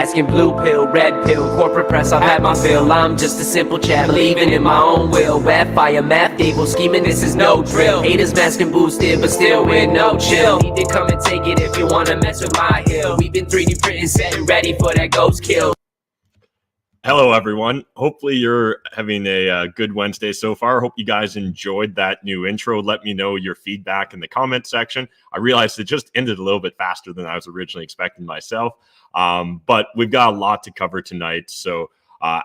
asking blue pill, red pill, corporate press, I've had my fill. I'm just a simple chat, believing in my own will. Red fire, math table, scheming, this is no drill. Haters masking boosted, but still with no chill. Need to come and take it if you wanna mess with my hill. We've been 3D printing, set ready for that ghost kill. Hello, everyone. Hopefully you're having a good Wednesday so far. Hope you guys enjoyed that new intro. Let me know your feedback in the comment section. I realized it just ended a little bit faster than I was originally expecting myself, but we've got a lot to cover tonight. So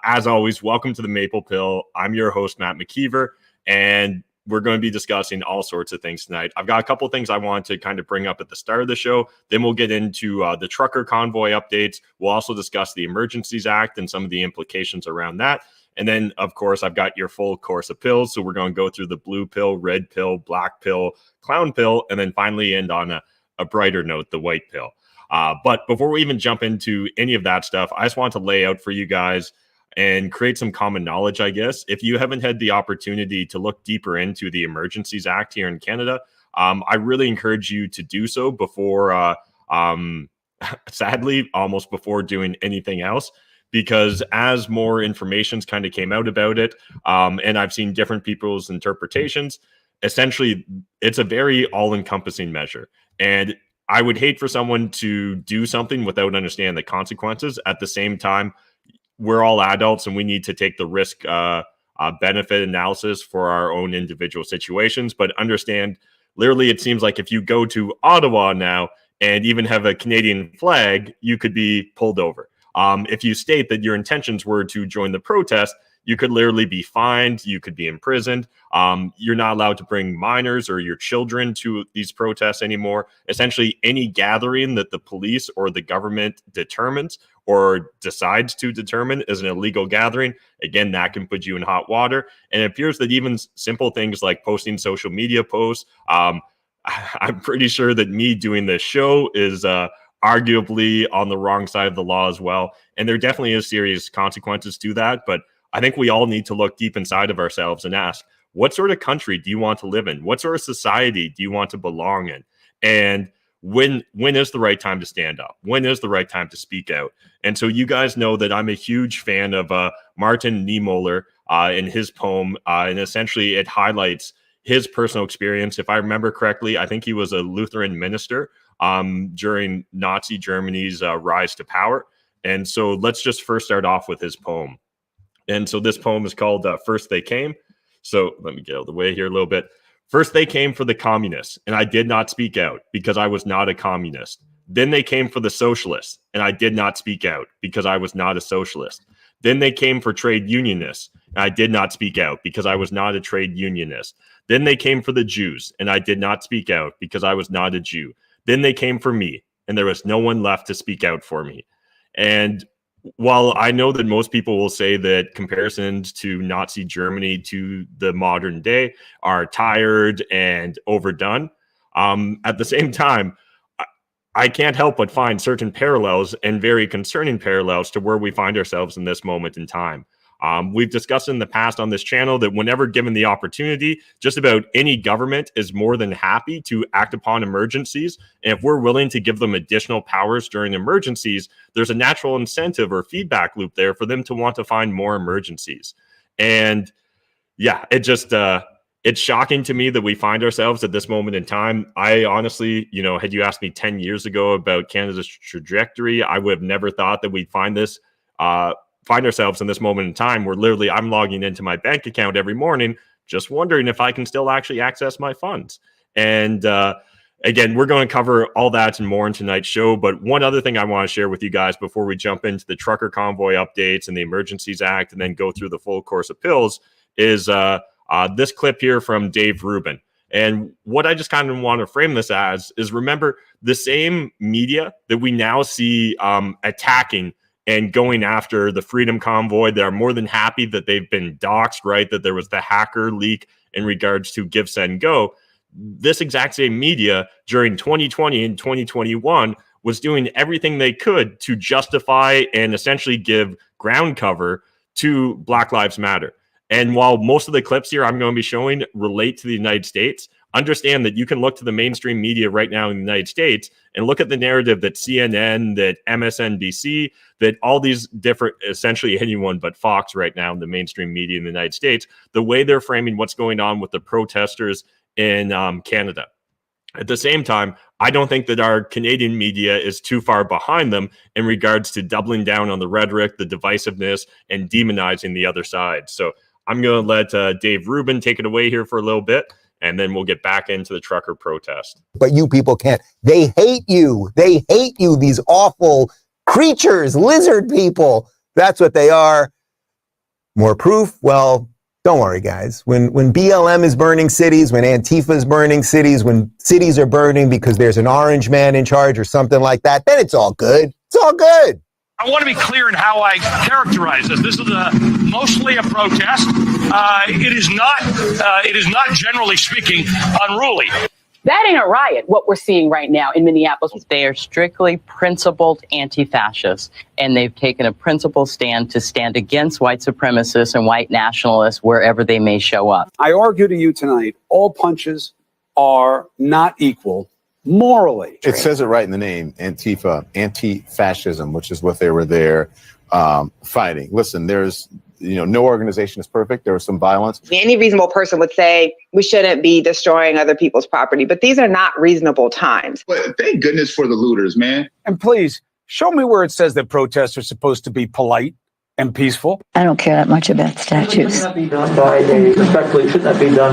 as always, welcome to the Maple Pill. I'm your host, Matt McKeever, and we're going to be discussing all sorts of things tonight. I've got a couple of things I want to kind of bring up at the start of the show. Then we'll get into the trucker convoy updates. We'll also discuss the Emergencies Act and some of the implications around that. And then, of course, I've got your full course of pills. So we're going to go through the blue pill, red pill, black pill, clown pill, and then finally end on a brighter note, the white pill. But before we even jump into any of that stuff, I just want to lay out for you guys and create some common knowledge, I guess. If you haven't had the opportunity to look deeper into the Emergencies Act here in Canada, I really encourage you to do so before, sadly, almost before doing anything else, because as more information's kind of came out about it, and I've seen different people's interpretations, essentially, it's a very all-encompassing measure. And I would hate for someone to do something without understanding the consequences. At the same time, we're all adults and we need to take the risk benefit analysis for our own individual situations. But understand, literally, it seems like if you go to Ottawa now and even have a Canadian flag, you could be pulled over. If you state that your intentions were to join the protest, you could literally be fined. You could be imprisoned. You're not allowed to bring minors or your children to these protests anymore. Essentially, any gathering that the police or the government determines or decides to determine is an illegal gathering, again, that can put you in hot water. And it appears that even simple things like posting social media posts, I'm pretty sure that me doing this show is arguably on the wrong side of the law as well. And there definitely is serious consequences to that. But I think we all need to look deep inside of ourselves and ask, what sort of country do you want to live in? What sort of society do you want to belong in? And when is the right time to stand up? When is the right time to speak out? And so you guys know that I'm a huge fan of Martin Niemöller in his poem. And essentially it highlights his personal experience. If I remember correctly, I think he was a Lutheran minister during Nazi Germany's rise to power. And so let's just first start off with his poem. And so this poem is called First They Came. So let me get out of the way here a little bit. First they came for the communists, and I did not speak out because I was not a communist. Then they came for the socialists, and I did not speak out because I was not a socialist. Then they came for trade unionists, and I did not speak out because I was not a trade unionist. Then they came for the Jews, and I did not speak out because I was not a Jew. Then they came for me, and there was no one left to speak out for me. And while I know that most people will say that comparisons to Nazi Germany to the modern day are tired and overdone, at the same time, I can't help but find certain parallels and very concerning parallels to where we find ourselves in this moment in time. We've discussed in the past on this channel that whenever given the opportunity, just about any government is more than happy to act upon emergencies. And if we're willing to give them additional powers during emergencies, there's a natural incentive or feedback loop there for them to want to find more emergencies. And yeah, it's shocking to me that we find ourselves at this moment in time. I honestly, had you asked me 10 years ago about Canada's trajectory, I would have never thought that we'd find ourselves in this moment in time where literally I'm logging into my bank account every morning, just wondering if I can still actually access my funds. And again, we're going to cover all that and more in tonight's show. But one other thing I want to share with you guys before we jump into the trucker convoy updates and the Emergencies Act and then go through the full course of pills is this clip here from Dave Rubin. And what I just kind of want to frame this as is, remember, the same media that we now see attacking and going after the Freedom Convoy, they're more than happy that they've been doxxed, right? That there was the hacker leak in regards to Give, Send, Go. This exact same media during 2020 and 2021 was doing everything they could to justify and essentially give ground cover to Black Lives Matter. And while most of the clips here I'm going to be showing relate to the United States, understand that you can look to the mainstream media right now in the United States and look at the narrative that CNN, that MSNBC, that all these different, essentially anyone but Fox right now in the mainstream media in the United States, the way they're framing what's going on with the protesters in Canada. At the same time, I don't think that our Canadian media is too far behind them in regards to doubling down on the rhetoric, the divisiveness, and demonizing the other side. So I'm going to let Dave Rubin take it away here for a little bit, and then we'll get back into the trucker protest. But you people can't. They hate you. They hate you, these awful creatures, lizard people. That's what they are. More proof? Well, don't worry, guys. When BLM is burning cities, when Antifa is burning cities, when cities are burning because there's an orange man in charge or something like that, then it's all good. It's all good. I want to be clear in how I characterize this. This is mostly a protest. It is not, generally speaking, unruly. That ain't a riot, what we're seeing right now in Minneapolis. They are strictly principled anti-fascists, and they've taken a principled stand to stand against white supremacists and white nationalists wherever they may show up. I argue to you tonight, all punches are not equal morally. It says it right in the name, Antifa, anti-fascism, which is what they were there fighting. Listen, there's no organization is perfect. There was some violence. Any reasonable person would say we shouldn't be destroying other people's property, but these are not reasonable times. But thank goodness for the looters, man. And please, show me where it says that protests are supposed to be polite and peaceful. I don't care that much about statues. Shouldn't that be done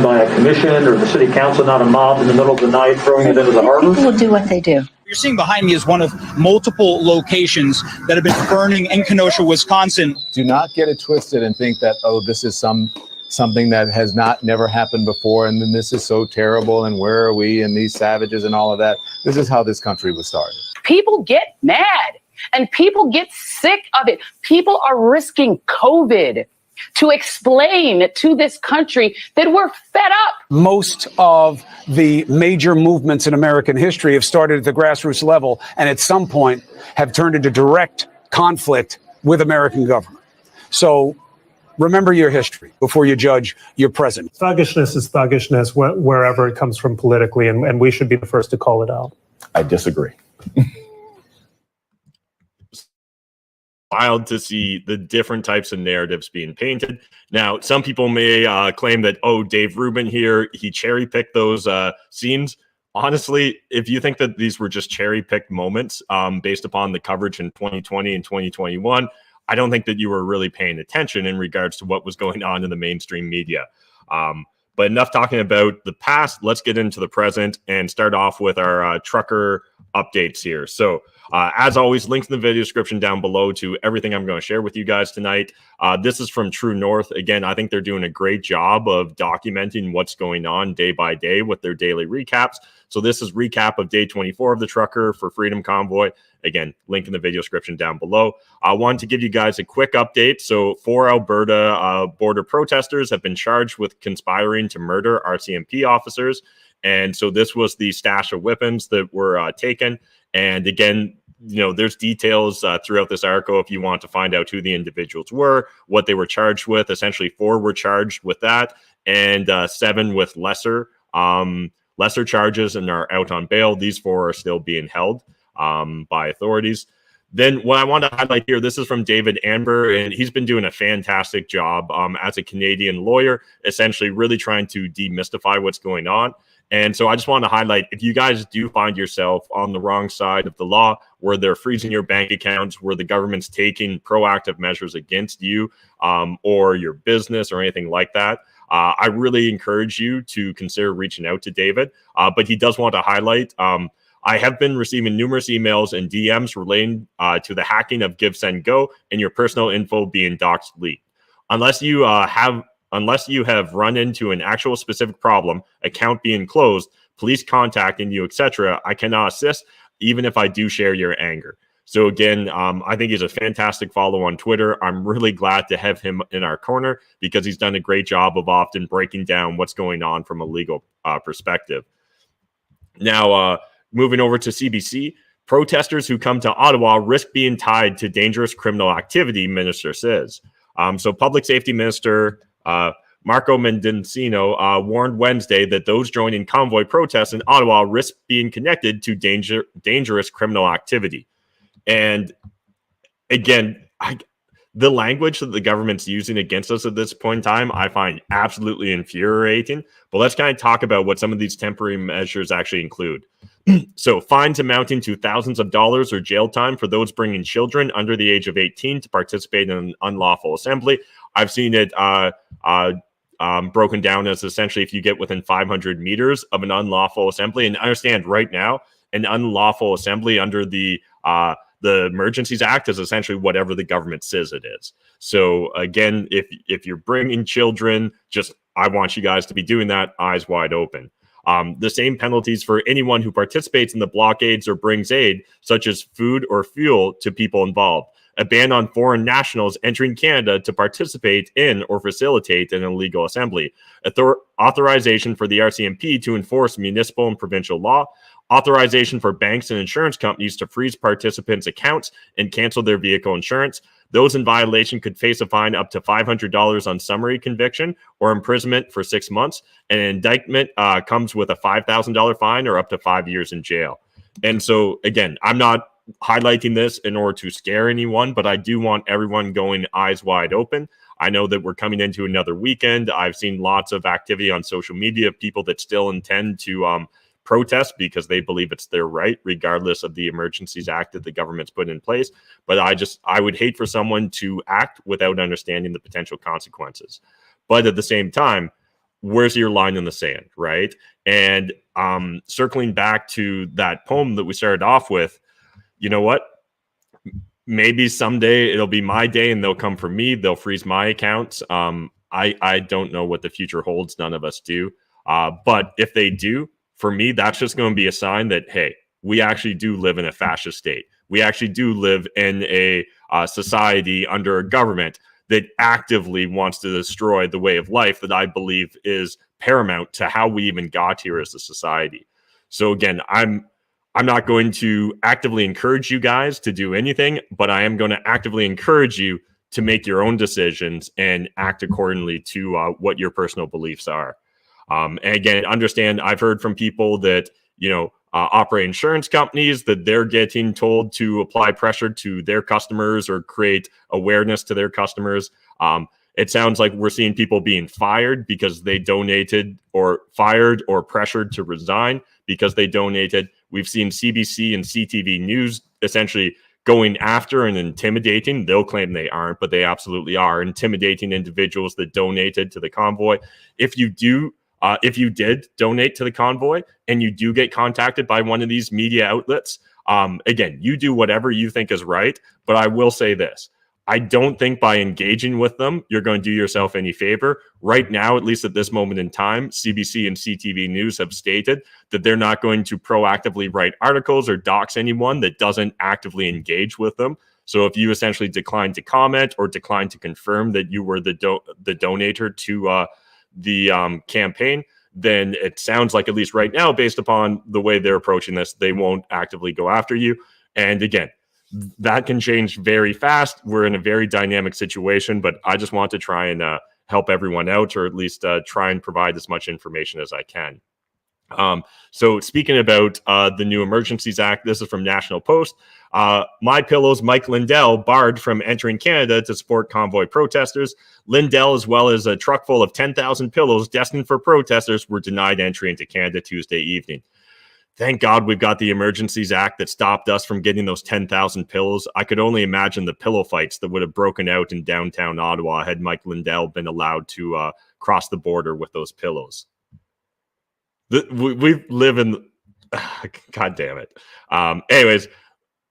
by a commission or the city council, not a mob in the middle of the night throwing it into the harbor? People will do what they do. You're seeing behind me is one of multiple locations that have been burning in Kenosha, Wisconsin. Do not get it twisted and think that, oh, this is something that has never happened before, and then this is so terrible, and where are we, and these savages and all of that. This is how this country was started. People get mad and people get sick of it. People are risking COVID to explain to this country that we're fed up. Most of the major movements in American history have started at the grassroots level and at some point have turned into direct conflict with American government. So remember your history before you judge your present. Thuggishness is thuggishness wherever it comes from politically, and we should be the first to call it out. I disagree. Wild to see the different types of narratives being painted. Now, some people may claim that, oh, Dave Rubin here, he cherry-picked those scenes. Honestly, if you think that these were just cherry-picked moments based upon the coverage in 2020 and 2021, I don't think that you were really paying attention in regards to what was going on in the mainstream media. But enough talking about the past. Let's get into the present and start off with our trucker updates here. So as always, links in the video description down below to everything I'm going to share with you guys tonight. This is from True North. Again, I think they're doing a great job of documenting what's going on day by day with their daily recaps. So this is recap of day 24 of the Trucker for Freedom Convoy. Again, link in the video description down below. I wanted to give you guys a quick update. So 4 Alberta border protesters have been charged with conspiring to murder RCMP officers. And so this was the stash of weapons that were taken. And again, there's details throughout this article if you want to find out who the individuals were, what they were charged with. Essentially, 4 were charged with that, and 7 with lesser charges and are out on bail. These 4 are still being held by authorities. Then what I want to highlight here, this is from David Amber, and he's been doing a fantastic job as a Canadian lawyer, essentially really trying to demystify what's going on. And so I just want to highlight, if you guys do find yourself on the wrong side of the law, where they're freezing your bank accounts, where the government's taking proactive measures against you or your business or anything like that, I really encourage you to consider reaching out to David. But he does want to highlight, I have been receiving numerous emails and DMs relating to the hacking of GiveSendGo and your personal info being doxed leaked. Unless you have run into an actual specific problem, account being closed, police contacting you, etc., I cannot assist, even if I do share your anger. So again, I think he's a fantastic follow on Twitter. I'm really glad to have him in our corner because he's done a great job of often breaking down what's going on from a legal perspective. Now, moving over to CBC, protesters who come to Ottawa risk being tied to dangerous criminal activity, minister says. So Public Safety Minister Marco Mendocino warned Wednesday that those joining convoy protests in Ottawa risk being connected to dangerous criminal activity. And again, the language that the government's using against us at this point in time, I find absolutely infuriating. But let's kind of talk about what some of these temporary measures actually include. So fines amounting to thousands of dollars or jail time for those bringing children under the age of 18 to participate in an unlawful assembly. I've seen it broken down as essentially if you get within 500 meters of an unlawful assembly. And understand right now, an unlawful assembly under the Emergencies Act is essentially whatever the government says it is. So again, if you're bringing children, I want you guys to be doing that eyes wide open. The same penalties for anyone who participates in the blockades or brings aid, such as food or fuel, to people involved. A ban on foreign nationals entering Canada to participate in or facilitate an illegal assembly. Authorization for the RCMP to enforce municipal and provincial law. Authorization for banks and insurance companies to freeze participants' accounts and cancel their vehicle insurance. Those in violation could face a fine up to $500 on summary conviction or imprisonment for 6 months. An indictment comes with a $5,000 fine or up to 5 years in jail. And so, again, I'm not highlighting this in order to scare anyone, but I do want everyone going eyes wide open. I know that we're coming into another weekend. I've seen lots of activity on social media of people that still intend to protest because they believe it's their right, regardless of the Emergencies Act that the government's put in place. But I would hate for someone to act without understanding the potential consequences. But at the same time, where's your line in the sand, right? And circling back to that poem that we started off with, you know what? Maybe someday it'll be my day and they'll come for me. They'll freeze my accounts. I don't know what the future holds. None of us do. But if they do, for me, that's just going to be a sign that, hey, we actually do live in a fascist state. We actually do live in a society under a government that actively wants to destroy the way of life that I believe is paramount to how we even got here as a society. So again, I'm not going to actively encourage you guys to do anything, but I am going to actively encourage you to make your own decisions and act accordingly to what your personal beliefs are. And again, understand, I've heard from people that, operate insurance companies that they're getting told to apply pressure to their customers or create awareness to their customers. It sounds like we're seeing people being fired because they donated, or fired or pressured to resign because they donated. We've seen CBC and CTV News essentially going after and intimidating. They'll claim they aren't, but they absolutely are intimidating individuals that donated to the convoy. If you did donate to the convoy and you do get contacted by one of these media outlets, again, you do whatever you think is right. But I will say this. I don't think by engaging with them, you're going to do yourself any favor. Right now, at least at this moment in time, CBC and CTV News have stated that they're not going to proactively write articles or dox anyone that doesn't actively engage with them. So if you essentially decline to comment or decline to confirm that you were the donator to the campaign, then it sounds like, at least right now, based upon the way they're approaching this, they won't actively go after you. And again, that can change very fast. We're in a very dynamic situation, but I just want to try and help everyone out, or at least try and provide as much information as I can. So speaking about the new Emergencies Act, this is from National Post. MyPillow's Mike Lindell barred from entering Canada to support convoy protesters. Lindell, as well as a truck full of 10,000 pillows destined for protesters, were denied entry into Canada Tuesday evening. Thank God we've got the Emergencies Act that stopped us from getting those 10,000 pillows. I could only imagine the pillow fights that would have broken out in downtown Ottawa had Mike Lindell been allowed to cross the border with those pillows. We live in... God damn it. Anyways,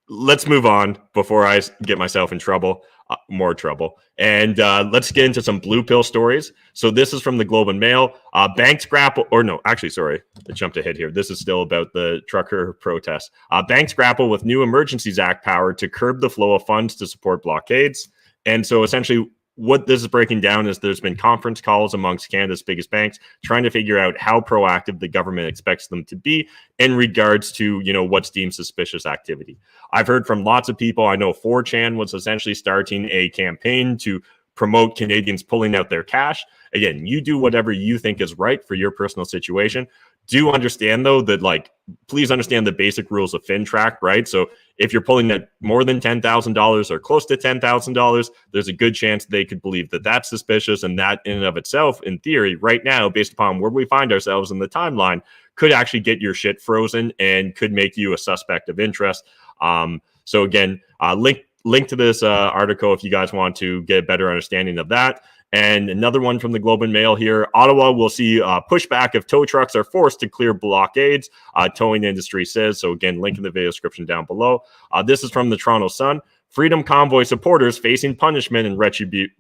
let's move on before I get myself in trouble. More trouble. And let's get into some blue pill stories. So this is from the Globe and Mail. Banks grapple, or no, actually, sorry, I jumped ahead here. This is still about the trucker protests. Banks grapple with new Emergencies Act power to curb the flow of funds to support blockades. And so essentially what this is breaking down is there's been conference calls amongst Canada's biggest banks trying to figure out how proactive the government expects them to be in regards to, what's deemed suspicious activity. I've heard from lots of people. I know 4chan was essentially starting a campaign to promote Canadians pulling out their cash. Again, you do whatever you think is right for your personal situation. Do understand, though, that, like, please understand the basic rules of FinTrack, right? So if you're pulling at more than $10,000 or close to $10,000, there's a good chance they could believe that that's suspicious. And that in and of itself, in theory, right now, based upon where we find ourselves in the timeline, could actually get your shit frozen and could make you a suspect of interest. So again, link to this article if you guys want to get a better understanding of that. And another one from the Globe and Mail here. Ottawa will see pushback if tow trucks are forced to clear blockades, towing industry says. So again, link in the video description down below. This is from the Toronto Sun. Freedom Convoy supporters facing punishment and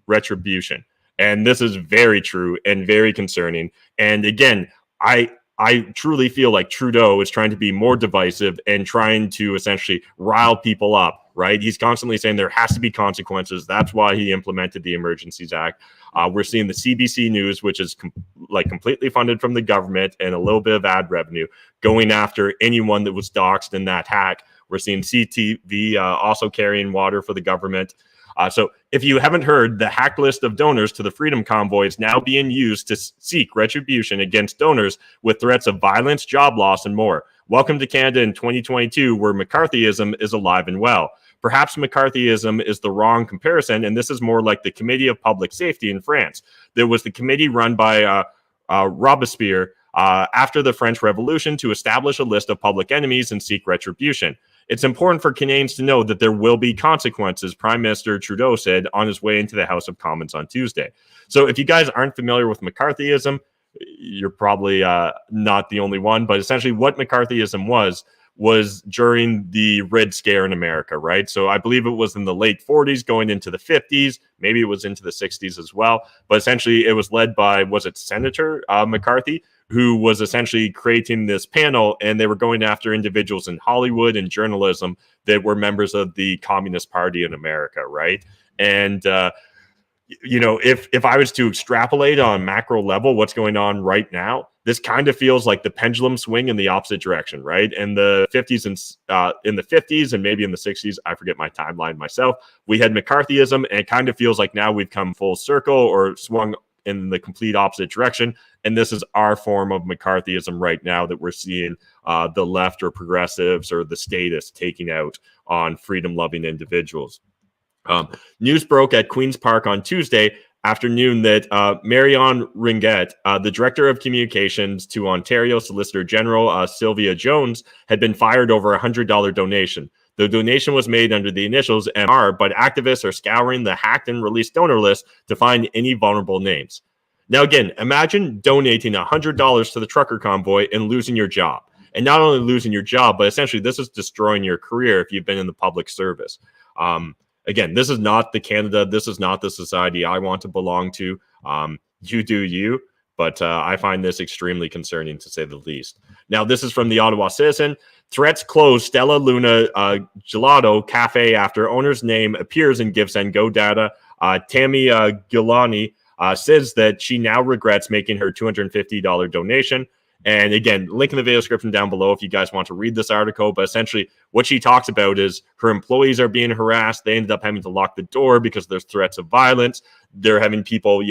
retribution. And this is very true and very concerning. And again, I truly feel like Trudeau is trying to be more divisive and trying to essentially rile people up, right? He's constantly saying there has to be consequences. That's why he implemented the Emergencies Act. We're seeing the CBC News, which is completely funded from the government and a little bit of ad revenue, going after anyone that was doxxed in that hack. We're seeing CTV also carrying water for the government. So if you haven't heard, the hacked list of donors to the Freedom Convoy is now being used to seek retribution against donors with threats of violence, job loss, and more. Welcome to Canada in 2022, where McCarthyism is alive and well. Perhaps McCarthyism is the wrong comparison, and this is more like the Committee of Public Safety in France. There was the committee run by Robespierre after the French Revolution to establish a list of public enemies and seek retribution. It's important for Canadians to know that there will be consequences, Prime Minister Trudeau said on his way into the House of Commons on Tuesday. So if you guys aren't familiar with McCarthyism, you're probably not the only one, but essentially what McCarthyism was during the Red Scare in America, right? So I believe it was in the late 40s going into the 50s, maybe it was into the 60s as well, but essentially it was led by, was it Senator McCarthy, who was essentially creating this panel, and they were going after individuals in Hollywood and journalism that were members of the Communist Party in America, right? And you know, if I was to extrapolate on macro level what's going on right now, this kind of feels like the pendulum swing in the opposite direction, right? In the 50s and maybe in the 60s, I forget my timeline myself, we had McCarthyism, and it kind of feels like now we've come full circle or swung in the complete opposite direction. And this is our form of McCarthyism right now that we're seeing the left or progressives or the statists taking out on freedom-loving individuals. News broke at Queen's Park on Tuesday afternoon that Marion Ringuette, the Director of Communications to Ontario Solicitor General Sylvia Jones, had been fired over a $100 donation. The donation was made under the initials MR, but activists are scouring the hacked and released donor list to find any vulnerable names. Now, again, imagine donating $100 to the trucker convoy and losing your job. And not only losing your job, but essentially this is destroying your career if you've been in the public service. Again, this is not the Canada. This is not the society I want to belong to. You do you, but I find this extremely concerning, to say the least. Now, this is from the Ottawa Citizen. Threats close Stella Luna Gelato Cafe after owner's name appears in Give Send Go data. Tammy Gilani says that she now regrets making her $250 donation. And again, link in the video description down below if you guys want to read this article. But essentially what she talks about is her employees are being harassed. They ended up having to lock the door because there's threats of violence. They're having people,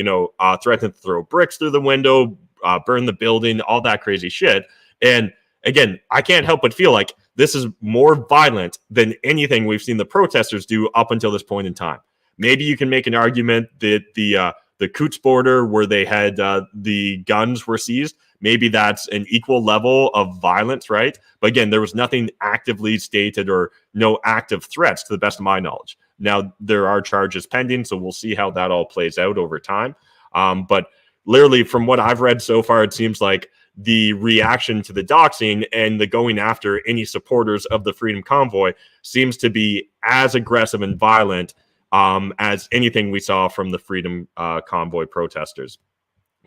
threaten to throw bricks through the window, burn the building, all that crazy shit. And again, I can't help but feel like this is more violent than anything we've seen the protesters do up until this point in time. Maybe you can make an argument that the Coots border where they had the guns were seized, maybe that's an equal level of violence, right? But again, there was nothing actively stated or no active threats to the best of my knowledge. Now, there are charges pending, so we'll see how that all plays out over time. But literally, from what I've read so far, it seems like the reaction to the doxing and the going after any supporters of the Freedom Convoy seems to be as aggressive and violent as anything we saw from the Freedom Convoy protesters.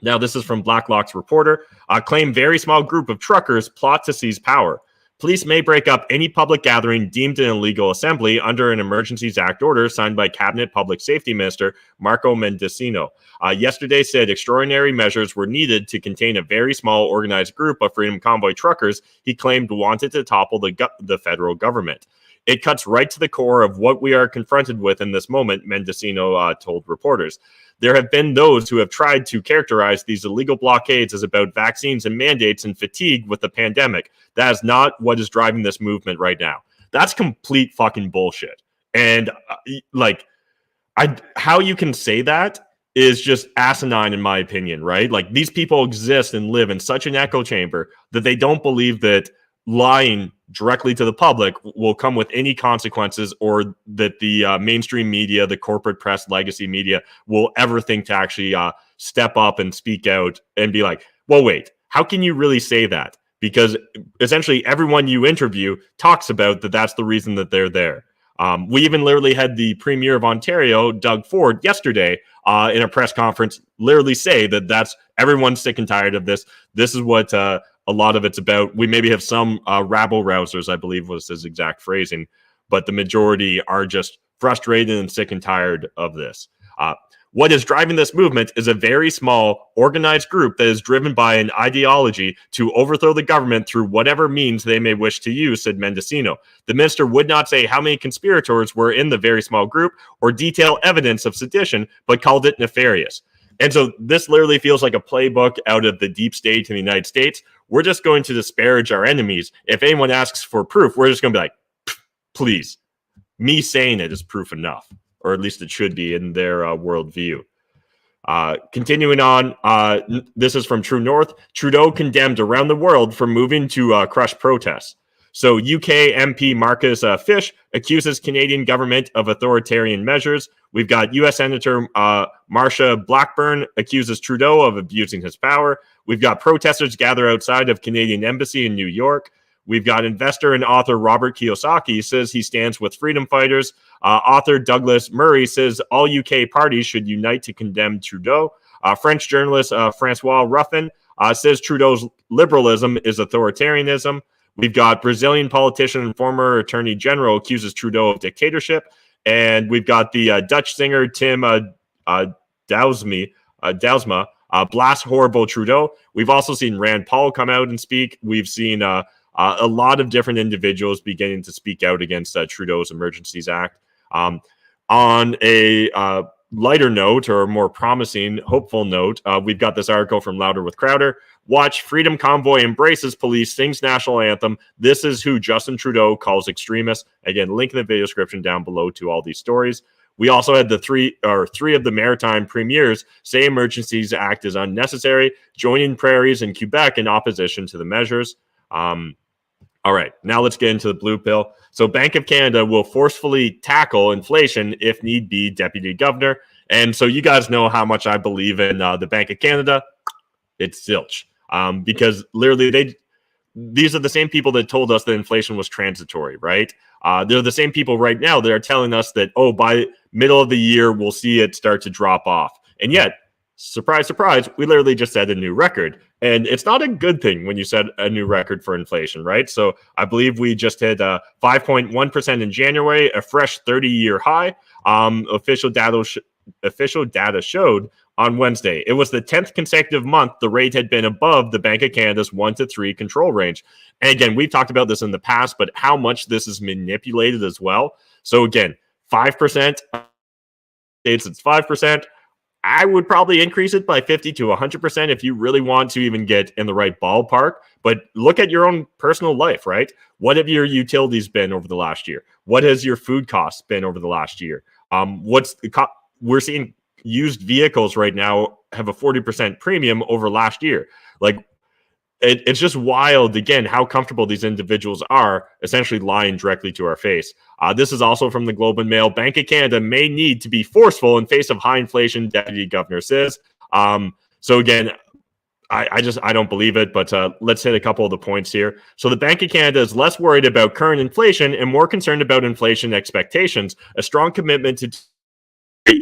Now, this is from Blacklock's reporter. Claim very small group of truckers plot to seize power. Police may break up any public gathering deemed an illegal assembly under an Emergencies Act order signed by Cabinet Public Safety Minister Marco Mendicino. Yesterday said extraordinary measures were needed to contain a very small organized group of Freedom Convoy truckers he claimed wanted to topple the federal government. It cuts right to the core of what we are confronted with in this moment, Mendocino told reporters. There have been those who have tried to characterize these illegal blockades as about vaccines and mandates and fatigue with the pandemic. That is not what is driving this movement right now. That's complete fucking bullshit. And how you can say that is just asinine in my opinion, right? Like, these people exist and live in such an echo chamber that they don't believe that lying directly to the public will come with any consequences, or that the mainstream media, the corporate press, legacy media will ever think to actually step up and speak out and be like, well, wait, how can you really say that? Because essentially everyone you interview talks about that that's the reason that they're there. We even literally had the Premier of Ontario, Doug Ford, yesterday in a press conference literally say that that's everyone's sick and tired of this. This is what a lot of it's about. We maybe have some rabble rousers, I believe was his exact phrasing, but the majority are just frustrated and sick and tired of this. What is driving this movement is a very small, organized group that is driven by an ideology to overthrow the government through whatever means they may wish to use, said Mendocino. The minister would not say how many conspirators were in the very small group or detail evidence of sedition, but called it nefarious. And so this literally feels like a playbook out of the deep state in the United States. We're just going to disparage our enemies. If anyone asks for proof, we're just going to be like, please, me saying it is proof enough. Or at least it should be in their worldview. Continuing on, this is from True North. Trudeau condemned around the world for moving to crush protests. So UK MP Marcus Fish accuses Canadian government of authoritarian measures. We've got US Senator Marsha Blackburn accuses Trudeau of abusing his power. We've got protesters gather outside of Canadian Embassy in New York. We've got investor and author Robert Kiyosaki says he stands with freedom fighters. Author Douglas Murray says all UK parties should unite to condemn Trudeau. French journalist Francois Ruffin says Trudeau's liberalism is authoritarianism. We've got Brazilian politician and former attorney general accuses Trudeau of dictatorship. And we've got the Dutch singer Tim Douwsma blast horrible Trudeau. We've also seen Rand Paul come out and speak. We've seen a lot of different individuals beginning to speak out against Trudeau's Emergencies Act. On a lighter note, or more promising, hopeful note, we've got this article from Louder with Crowder. Watch, Freedom Convoy embraces police, sings national anthem. This is who Justin Trudeau calls extremists. Again, link in the video description down below to all these stories. We also had the three of the maritime premiers say Emergencies Act is unnecessary, joining prairies in Quebec in opposition to the measures. All right, now let's get into the blue pill. So Bank of Canada will forcefully tackle inflation if need be, Deputy Governor. And so you guys know how much I believe in the Bank of Canada. It's zilch. Because literally these are the same people that told us that inflation was transitory, right? They're the same people right now that are telling us that, oh, by middle of the year, we'll see it start to drop off. And yet, surprise, surprise, we literally just set a new record. And it's not a good thing when you set a new record for inflation, right? So I believe we just hit 5.1% in January, a fresh 30-year high. Official data showed on Wednesday. It was the 10th consecutive month the rate had been above the Bank of Canada's 1 to 3 control range. And again, we've talked about this in the past, but how much this is manipulated as well. So again, 5%, it's 5%. I would probably increase it by 50 to 100% if you really want to even get in the right ballpark. But look at your own personal life, right? What have your utilities been over the last year? What has your food costs been over the last year? We're seeing used vehicles right now have a 40% premium over last year. Like, it's just wild, again, how comfortable these individuals are essentially lying directly to our face. This is also from the Globe and Mail. Bank of Canada may need to be forceful in face of high inflation, Deputy Governor says. So again, I don't believe it, but let's hit a couple of the points here. So the Bank of Canada is less worried about current inflation and more concerned about inflation expectations. A strong commitment to,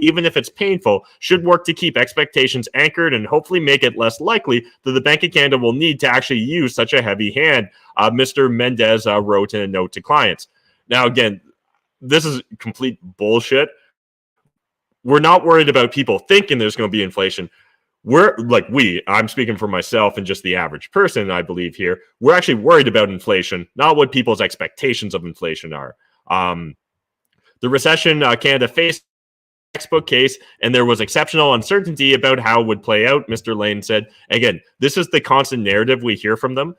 even if it's painful, should work to keep expectations anchored and hopefully make it less likely that the Bank of Canada will need to actually use such a heavy hand, Mr. Mendez wrote in a note to clients. Now, again, this is complete bullshit. We're not worried about people thinking there's going to be inflation. I'm speaking for myself and just the average person, I believe here, we're actually worried about inflation, not what people's expectations of inflation are. The recession Canada faced textbook case, and there was exceptional uncertainty about how it would play out, Mr. Lane said. Again, this is the constant narrative we hear from them.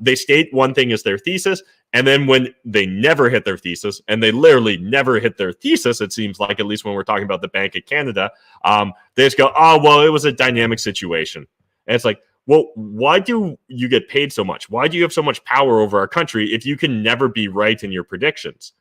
They state one thing is their thesis, and then when they never hit their thesis, and they literally never hit their thesis, it seems like, at least when we're talking about the Bank of Canada, they just go, oh, well, it was a dynamic situation. And it's like, well, why do you get paid so much? Why do you have so much power over our country if you can never be right in your predictions?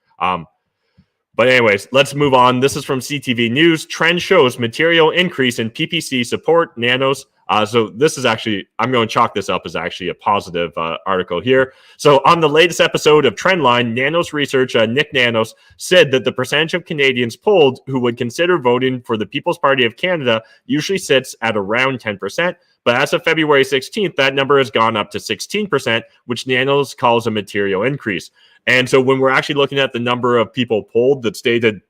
But anyways, let's move on. This is from CTV News. Trend shows material increase in PPC support nanos. So this is actually, I'm going to chalk this up as actually a positive article here. So on the latest episode of Trendline, Nanos Research, Nick Nanos, said that the percentage of Canadians polled who would consider voting for the People's Party of Canada usually sits at around 10%. But as of February 16th, that number has gone up to 16%, which Nanos calls a material increase. And so when we're actually looking at the number of people polled that stated,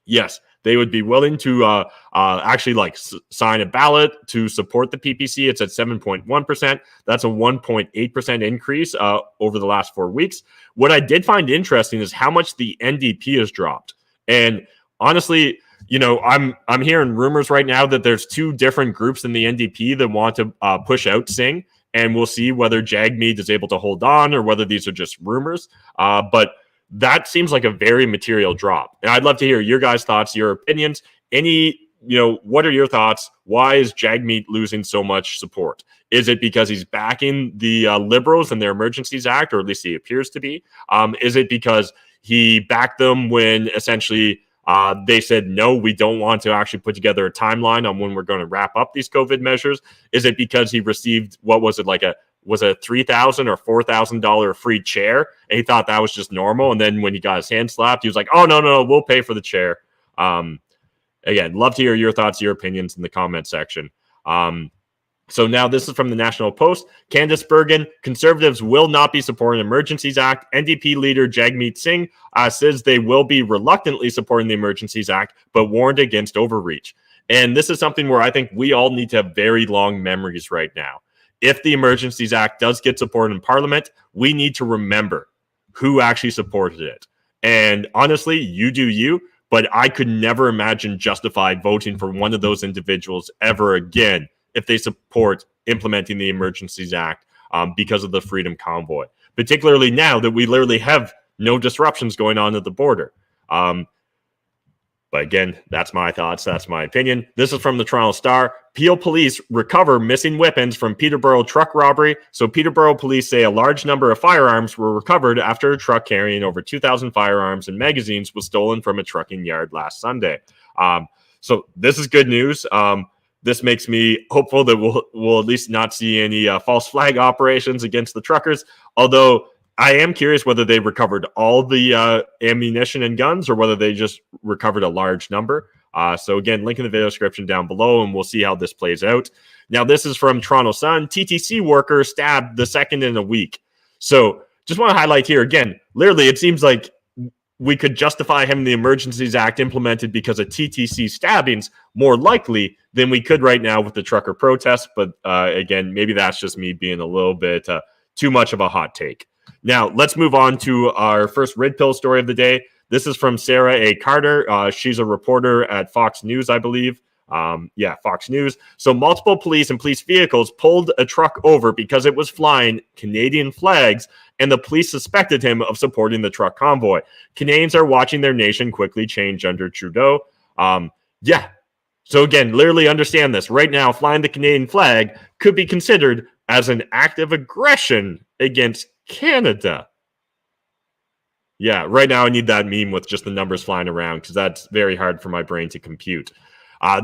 yes, they would be willing to actually sign a ballot to support the PPC, it's at 7.1%. That's a 1.8% increase over the last 4 weeks. What I did find interesting is how much the NDP has dropped. And honestly, you know, I'm hearing rumors right now that there's two different groups in the NDP that want to push out Singh, and we'll see whether Jagmeet is able to hold on or whether these are just rumors. But that seems like a very material drop. And I'd love to hear your guys' thoughts, your opinions. What are your thoughts? Why is Jagmeet losing so much support? Is it because he's backing the Liberals and their Emergencies Act, or at least he appears to be? Is it because he backed them when essentially they said, no, we don't want to actually put together a timeline on when we're going to wrap up these COVID measures? Is it because he received, was it $3,000 or $4,000 free chair, and he thought that was just normal? And then when he got his hand slapped, he was like, oh, no, we'll pay for the chair. Again, love to hear your thoughts, your opinions in the comment section. So now this is from the National Post. Candace Bergen, Conservatives will not be supporting the Emergencies Act. NDP leader Jagmeet Singh says they will be reluctantly supporting the Emergencies Act, but warned against overreach. And this is something where I think we all need to have very long memories right now. If the Emergencies Act does get support in Parliament, we need to remember who actually supported it. And honestly, you do you, but I could never imagine justified voting for one of those individuals ever again if they support implementing the Emergencies Act because of the Freedom Convoy, particularly now that we literally have no disruptions going on at the border. But again, that's my thoughts. That's my opinion. This is from the Toronto Star. Peel police recover missing weapons from Peterborough truck robbery. So Peterborough police say a large number of firearms were recovered after a truck carrying over 2,000 firearms and magazines was stolen from a trucking yard last Sunday. So this is good news. This makes me hopeful that we'll at least not see any false flag operations against the truckers, although I am curious whether they recovered all the ammunition and guns or whether they just recovered a large number. So again, link in the video description down below, and we'll see how this plays out. Now, this is from Toronto Sun. TTC worker stabbed the second in a week. So just want to highlight here, again, literally it seems like we could justify having the Emergencies Act implemented because of TTC stabbings more likely than we could right now with the trucker protests. But again, maybe that's just me being a little bit too much of a hot take. Now, let's move on to our first red pill story of the day. This is from Sarah A. Carter. She's a reporter at Fox News, I believe. Fox News. So multiple police and police vehicles pulled a truck over because it was flying Canadian flags, and the police suspected him of supporting the truck convoy. Canadians are watching their nation quickly change under Trudeau. So again, literally understand this. Right now, flying the Canadian flag could be considered as an act of aggression against Canada. Yeah, right now I need that meme with just the numbers flying around because that's very hard for my brain to compute.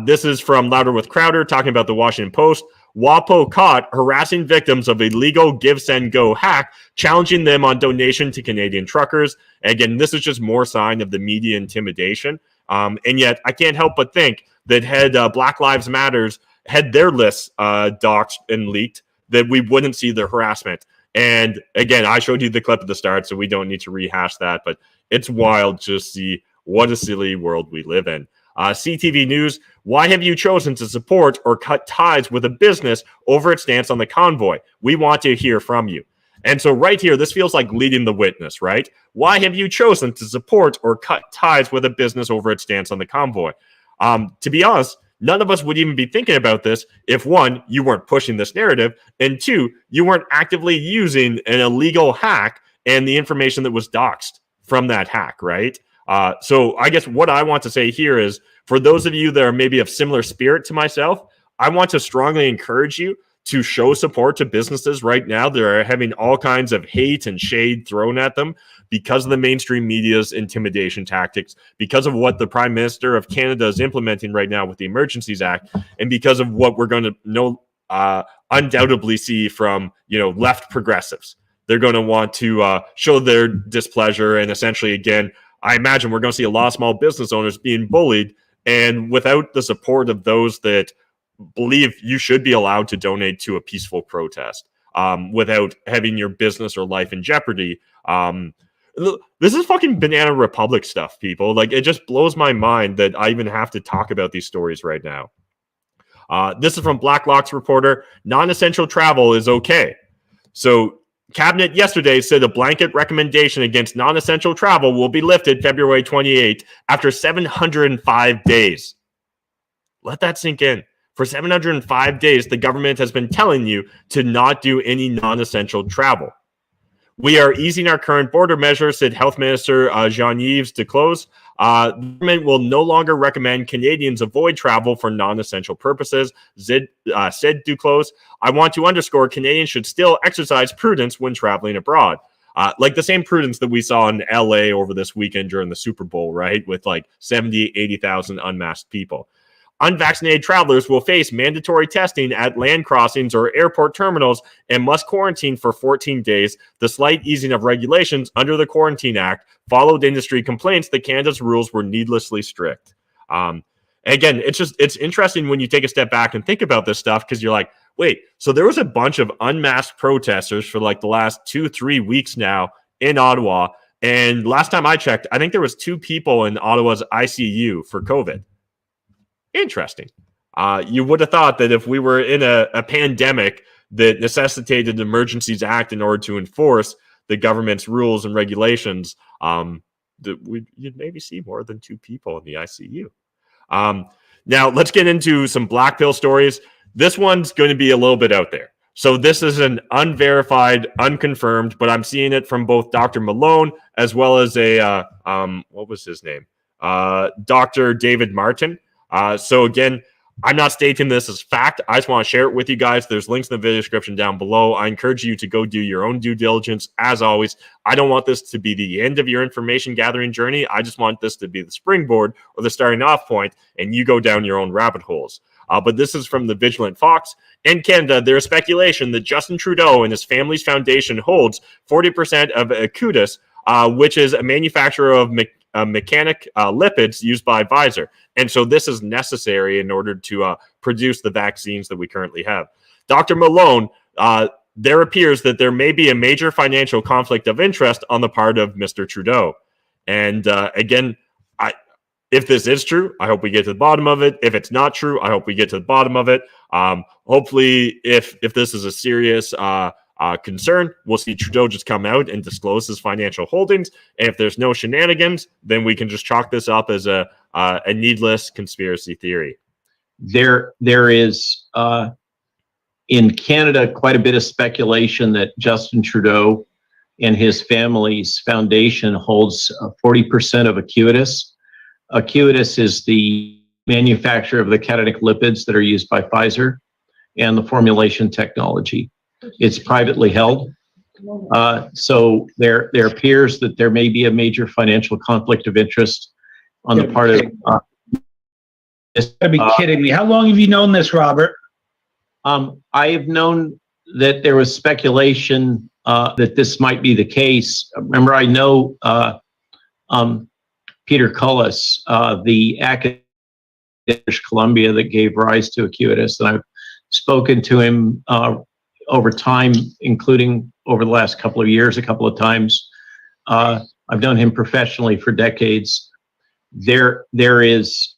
This is from Louder with Crowder talking about the Washington Post. WAPO caught harassing victims of illegal Give, Send, Go hack, challenging them on donation to Canadian truckers. Again, this is just more sign of the media intimidation. And yet I can't help but think that had Black Lives Matters had their lists doxed and leaked, that we wouldn't see the harassment. And again, I showed you the clip at the start, so we don't need to rehash that. But it's wild to see what a silly world we live in. CTV News, why have you chosen to support or cut ties with a business over its stance on the convoy? We want to hear from you. And so right here, this feels like leading the witness, right? Why have you chosen to support or cut ties with a business over its stance on the convoy? To be honest, none of us would even be thinking about this if, one, you weren't pushing this narrative, and two, you weren't actively using an illegal hack and the information that was doxed from that hack, right? So I guess what I want to say here is, for those of you that are maybe of similar spirit to myself, I want to strongly encourage you to show support to businesses right now that are having all kinds of hate and shade thrown at them because of the mainstream media's intimidation tactics, because of what the Prime Minister of Canada is implementing right now with the Emergencies Act, and because of what we're going to undoubtedly see from left progressives. They're going to want to show their displeasure, and essentially, again, I imagine we're going to see a lot of small business owners being bullied, and without the support of those that believe you should be allowed to donate to a peaceful protest without having your business or life in jeopardy. This is fucking Banana Republic stuff, people. Like, it just blows my mind that I even have to talk about these stories right now. This is from Blacklock's reporter. Non-essential travel is okay. So Cabinet yesterday said a blanket recommendation against non-essential travel will be lifted February 28 after 705 days. Let that sink in. For 705 days, the government has been telling you to not do any non-essential travel. We are easing our current border measures, said Health Minister Jean-Yves Duclos. The government will no longer recommend Canadians avoid travel for non-essential purposes, said Duclos. I want to underscore Canadians should still exercise prudence when traveling abroad. Like the same prudence that we saw in LA over this weekend during the Super Bowl, right? With like 70, 80,000 unmasked people. Unvaccinated travelers will face mandatory testing at land crossings or airport terminals and must quarantine for 14 days. The slight easing of regulations under the Quarantine Act followed industry complaints that Canada's rules were needlessly strict. Again, it's interesting when you take a step back and think about this stuff, because you're like, wait, so there was a bunch of unmasked protesters for like the last 2-3 weeks now in Ottawa. And last time I checked, I think there was 2 people in Ottawa's ICU for COVID. Interesting. You would have thought that if we were in a pandemic that necessitated the Emergencies Act in order to enforce the government's rules and regulations, that you'd maybe see more than 2 people in the ICU. Now, let's get into some black pill stories. This one's going to be a little bit out there. So this is an unverified, unconfirmed, but I'm seeing it from both Dr. Malone as well as what was his name? Dr. David Martin. So again, I'm not stating this as fact. I just want to share it with you guys. There's links in the video description down below. I encourage you to go do your own due diligence. As always, I don't want this to be the end of your information gathering journey. I just want this to be the springboard or the starting off point, and you go down your own rabbit holes. But this is from the Vigilant Fox. In Canada, there is speculation that Justin Trudeau and his family's foundation holds 40% of Acutus, which is a manufacturer of mechanic lipids used by Pfizer. And so this is necessary in order to produce the vaccines that we currently have. Dr. Malone, there appears that there may be a major financial conflict of interest on the part of Mr. Trudeau. And again, if this is true, I hope we get to the bottom of it. If it's not true, I hope we get to the bottom of it. Hopefully, if this is a serious concern, we'll see Trudeau just come out and disclose his financial holdings. And if there's no shenanigans, then we can just chalk this up as a needless conspiracy theory. There is in Canada quite a bit of speculation that Justin Trudeau and his family's foundation holds 40% of Acutus. Acutus is the manufacturer of the cationic lipids that are used by Pfizer and the formulation technology. It's privately held. So there appears that there may be a major financial conflict of interest on the part of... You gotta be kidding me. How long have you known this, Robert? I have known that there was speculation that this might be the case. Remember, I know Peter Cullis, the academic in British Columbia that gave rise to Acutus, and I've spoken to him over time, including over the last couple of years, a couple of times. I've known him professionally for decades. There is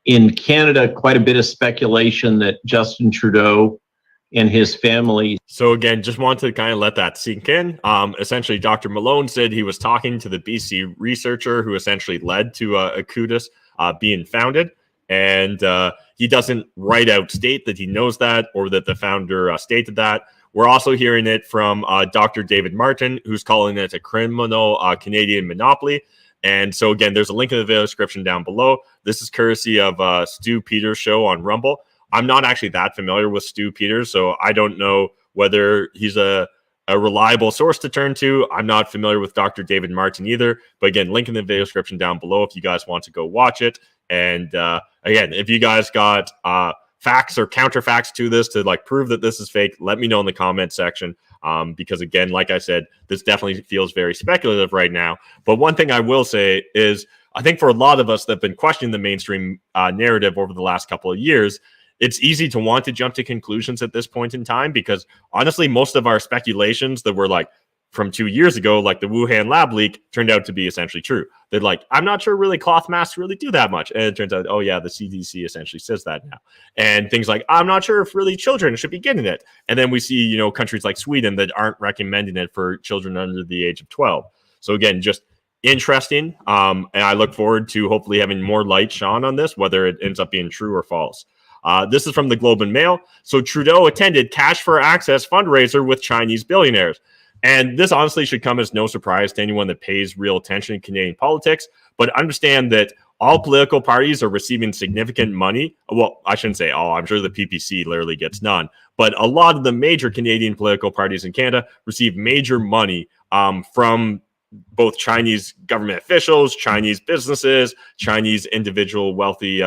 in Canada quite a bit of speculation that Justin Trudeau and his family. So again, just want to kind of let that sink in. Essentially, Dr. Malone said he was talking to the BC researcher who essentially led to Acutus being founded. And he doesn't right out state that he knows that or that the founder stated that. We're also hearing it from Dr. David Martin, who's calling it a criminal Canadian monopoly. And so again, there's a link in the video description down below. This is courtesy of Stu Peters' show on Rumble. I'm not actually that familiar with Stu Peters, so I don't know whether he's a reliable source to turn to. I'm not familiar with Dr. David Martin either. But again, link in the video description down below if you guys want to go watch it. And again, if you guys got facts or counterfacts to this to like prove that this is fake, let me know in the comment section. Because again, like I said, this definitely feels very speculative right now. But one thing I will say is, I think for a lot of us that have been questioning the mainstream narrative over the last couple of years, it's easy to want to jump to conclusions at this point in time, because honestly, most of our speculations that were like from 2 years ago, like the Wuhan lab leak, turned out to be essentially true. They're like, I'm not sure really cloth masks really do that much. And it turns out, oh yeah, the CDC essentially says that now. And things like, I'm not sure if really children should be getting it. And then we see, you know, countries like Sweden that aren't recommending it for children under the age of 12. So again, just interesting. And I look forward to hopefully having more light shone on this, whether it ends up being true or false. This is from the Globe and Mail. So Trudeau attended Cash for Access fundraiser with Chinese billionaires. And this honestly should come as no surprise to anyone that pays real attention in Canadian politics. But understand that all political parties are receiving significant money. Well, I shouldn't say all. I'm sure the PPC literally gets none. But a lot of the major Canadian political parties in Canada receive major money from both Chinese government officials, Chinese businesses, Chinese individual wealthy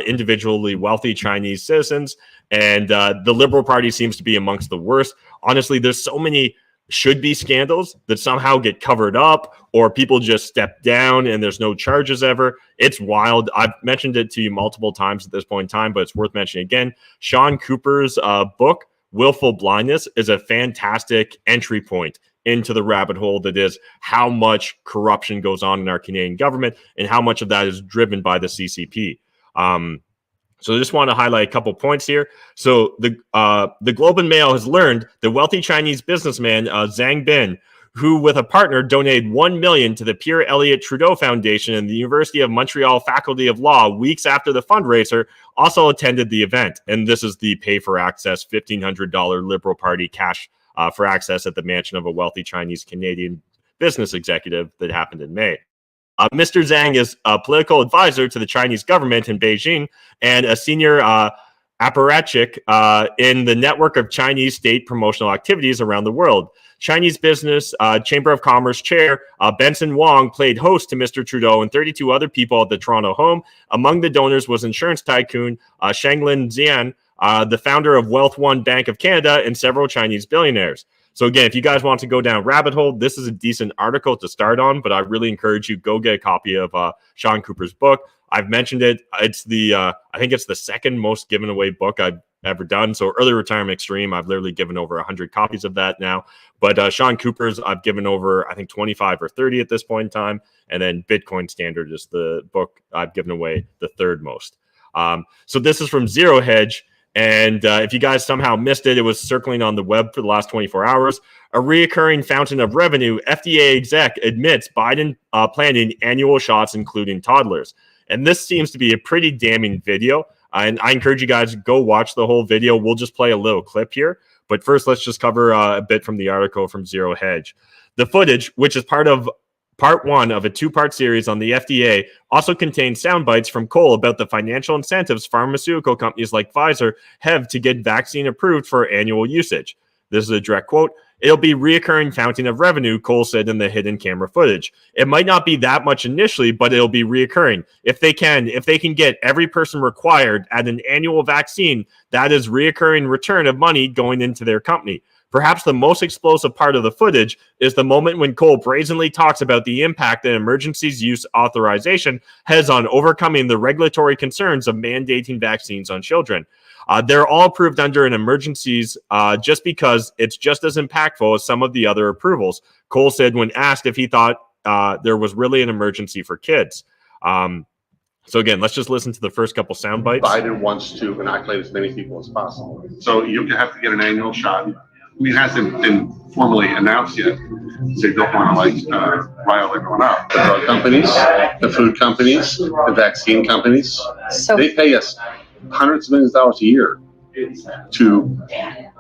individually wealthy Chinese citizens. And the Liberal Party seems to be amongst the worst. Honestly, there's so many should-be scandals that somehow get covered up, or people just step down and there's no charges ever. It's wild. I've mentioned it to you multiple times at this point in time, but it's worth mentioning again. Sean Cooper's book, Willful Blindness, is a fantastic entry point into the rabbit hole that is how much corruption goes on in our Canadian government and how much of that is driven by the CCP. So I just want to highlight a couple points here. So the Globe and Mail has learned that wealthy Chinese businessman Zhang Bin, who with a partner donated $1 million to the Pierre Elliott Trudeau Foundation and the University of Montreal Faculty of Law weeks after the fundraiser, also attended the event. And this is the pay for access $1,500 Liberal Party cash for access at the mansion of a wealthy Chinese Canadian business executive that happened in May. Mr. Zhang is a political advisor to the Chinese government in Beijing and a senior apparatchik in the network of Chinese state promotional activities around the world. Chinese Business Chamber of Commerce Chair Benson Wong played host to Mr. Trudeau and 32 other people at the Toronto home. Among the donors was insurance tycoon Shanglin Zian, the founder of Wealth One Bank of Canada, and several Chinese billionaires. So again, if you guys want to go down rabbit hole, this is a decent article to start on, but I really encourage you, go get a copy of Sean Cooper's book. I've mentioned it. It's the, I think it's the second most given away book I've ever done. So Early Retirement Extreme, I've literally given over 100 copies of that now. But Sean Cooper's, I've given over, I think 25 or 30 at this point in time. And then Bitcoin Standard is the book I've given away the third most. So this is from Zero Hedge. And if you guys somehow missed it, it was circling on the web for the last 24 hours. A reoccurring fountain of revenue, FDA exec admits Biden planning annual shots, including toddlers. And this seems to be a pretty damning video. And I encourage you guys to go watch the whole video. We'll just play a little clip here. But first, let's just cover a bit from the article from Zero Hedge. The footage, which is part one of a two-part series on the FDA, also contains sound bites from Cole about the financial incentives pharmaceutical companies like Pfizer have to get vaccine approved for annual usage. This is a direct quote. It'll be reoccurring fountain of revenue, Cole said in the hidden camera footage. It might not be that much initially, but it'll be reoccurring. If they can get every person required at an annual vaccine, that is reoccurring return of money going into their company. Perhaps the most explosive part of the footage is the moment when Cole brazenly talks about the impact that emergencies use authorization has on overcoming the regulatory concerns of mandating vaccines on children. They're all approved under an emergencies just because it's just as impactful as some of the other approvals, Cole said when asked if he thought there was really an emergency for kids. So again, let's just listen to the first couple sound bites. Biden wants to inoculate as many people as possible. So you have to get an annual shot. I mean, it hasn't been formally announced yet. So you don't want to rile everyone up. The drug companies, the food companies, the vaccine companies, they pay us hundreds of millions of dollars a year to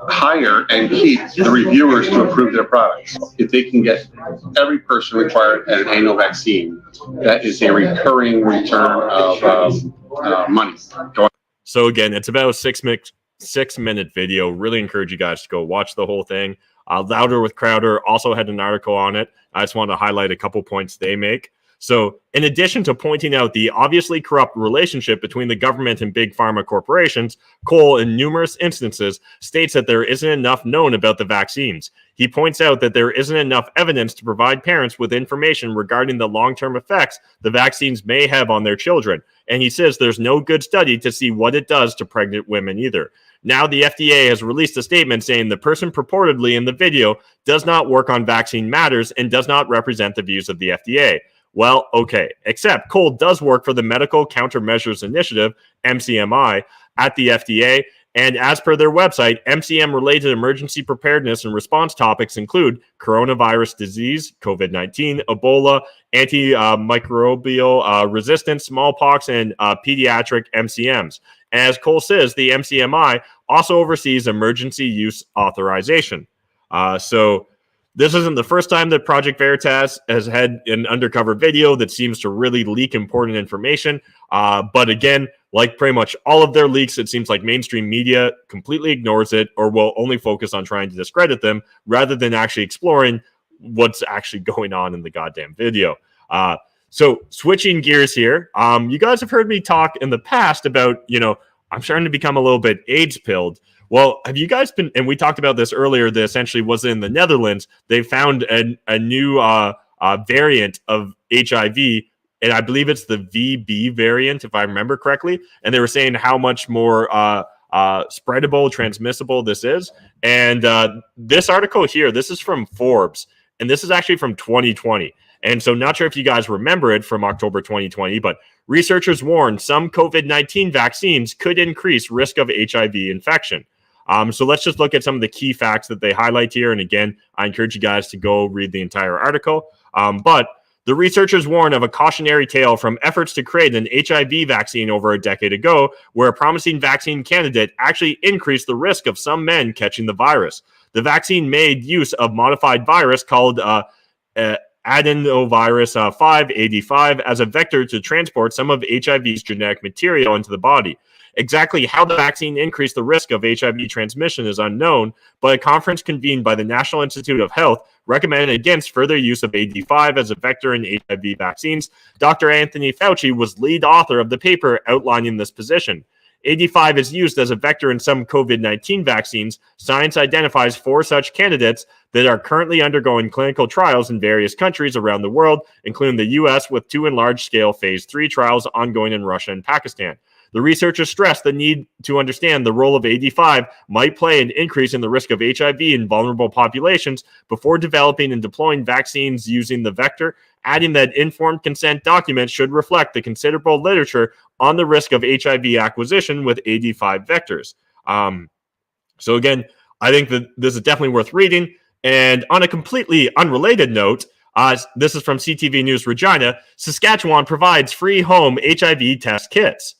hire and keep the reviewers to approve their products. If they can get every person required at an annual vaccine, that is a recurring return of money. So again, it's about a 6-minute video. Really encourage you guys to go watch the whole thing. Louder with Crowder also had an article on it. I just want to highlight a couple points they make. So in addition to pointing out the obviously corrupt relationship between the government and big pharma corporations, Cole, in numerous instances, states that there isn't enough known about the vaccines. He points out that there isn't enough evidence to provide parents with information regarding the long-term effects the vaccines may have on their children. And he says there's no good study to see what it does to pregnant women either. Now the FDA has released a statement saying the person purportedly in the video does not work on vaccine matters and does not represent the views of the FDA. Well, okay, except Cole does work for the Medical Countermeasures Initiative, MCMI, at the FDA, and as per their website, MCM-related emergency preparedness and response topics include coronavirus disease, COVID-19, Ebola, antimicrobial resistance, smallpox, and pediatric MCMs. As Cole says, the MCMI also oversees emergency use authorization. So this isn't the first time that Project Veritas has had an undercover video that seems to really leak important information. But again, like pretty much all of their leaks, it seems like mainstream media completely ignores it or will only focus on trying to discredit them rather than actually exploring what's actually going on in the goddamn video. So switching gears here, you guys have heard me talk in the past about, I'm starting to become a little bit AIDS pilled. Well, have you guys been, and we talked about this earlier, that essentially was in the Netherlands, they found a new variant of HIV, and I believe it's the VB variant, if I remember correctly, and they were saying how much more spreadable, transmissible this is. And this article here, this is from Forbes, and this is actually from 2020. And so not sure if you guys remember it from October 2020, but researchers warn some COVID-19 vaccines could increase risk of HIV infection. So let's just look at some of the key facts that they highlight here. And again, I encourage you guys to go read the entire article. But the researchers warn of a cautionary tale from efforts to create an HIV vaccine over a decade ago, where a promising vaccine candidate actually increased the risk of some men catching the virus. The vaccine made use of modified virus called adenovirus 5, AD5, as a vector to transport some of HIV's genetic material into the body. Exactly how the vaccine increased the risk of HIV transmission is unknown, but a conference convened by the National Institute of Health recommended against further use of AD5 as a vector in HIV vaccines. Dr. Anthony Fauci was lead author of the paper outlining this position. AD5 is used as a vector in some COVID-19 vaccines. Science identifies 4 such candidates that are currently undergoing clinical trials in various countries around the world, including the U.S., with 2 in large-scale phase 3 trials ongoing in Russia and Pakistan. The researchers stressed the need to understand the role of AD5 might play an increase in the risk of HIV in vulnerable populations before developing and deploying vaccines using the vector, adding that informed consent documents should reflect the considerable literature on the risk of HIV acquisition with AD5 vectors. So again, I think that this is definitely worth reading. And on a completely unrelated note, this is from CTV News Regina, Saskatchewan provides free home HIV test kits.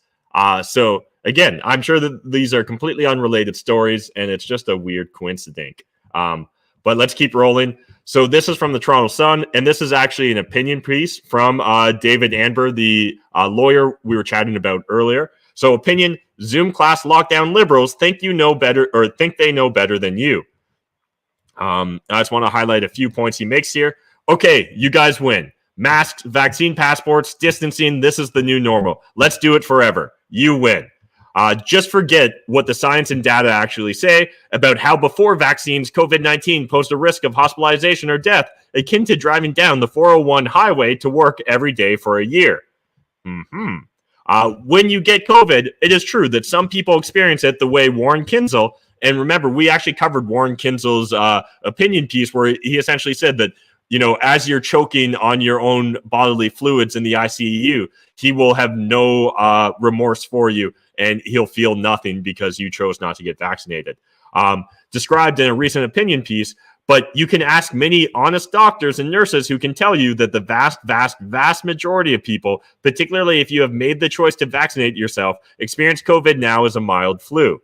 So again, I'm sure that these are completely unrelated stories, and it's just a weird coincidence. But let's keep rolling. So this is from the Toronto Sun, and this is actually an opinion piece from David Amber, the lawyer we were chatting about earlier. So opinion: Zoom class lockdown liberals think you know better, or think they know better than you. I just want to highlight a few points he makes here. Okay, you guys win. Masks, vaccine passports, distancing, this is the new normal. Let's do it forever. You win. Just forget what the science and data actually say about how before vaccines, COVID-19 posed a risk of hospitalization or death akin to driving down the 401 highway to work every day for a year. When you get COVID, it is true that some people experience it the way Warren Kinzel, and remember, we actually covered Warren Kinzel's opinion piece where he essentially said that as you're choking on your own bodily fluids in the ICU, he will have no remorse for you, and he'll feel nothing because you chose not to get vaccinated. Described in a recent opinion piece, but you can ask many honest doctors and nurses who can tell you that the vast, vast, vast majority of people, particularly if you have made the choice to vaccinate yourself, experience COVID now as a mild flu.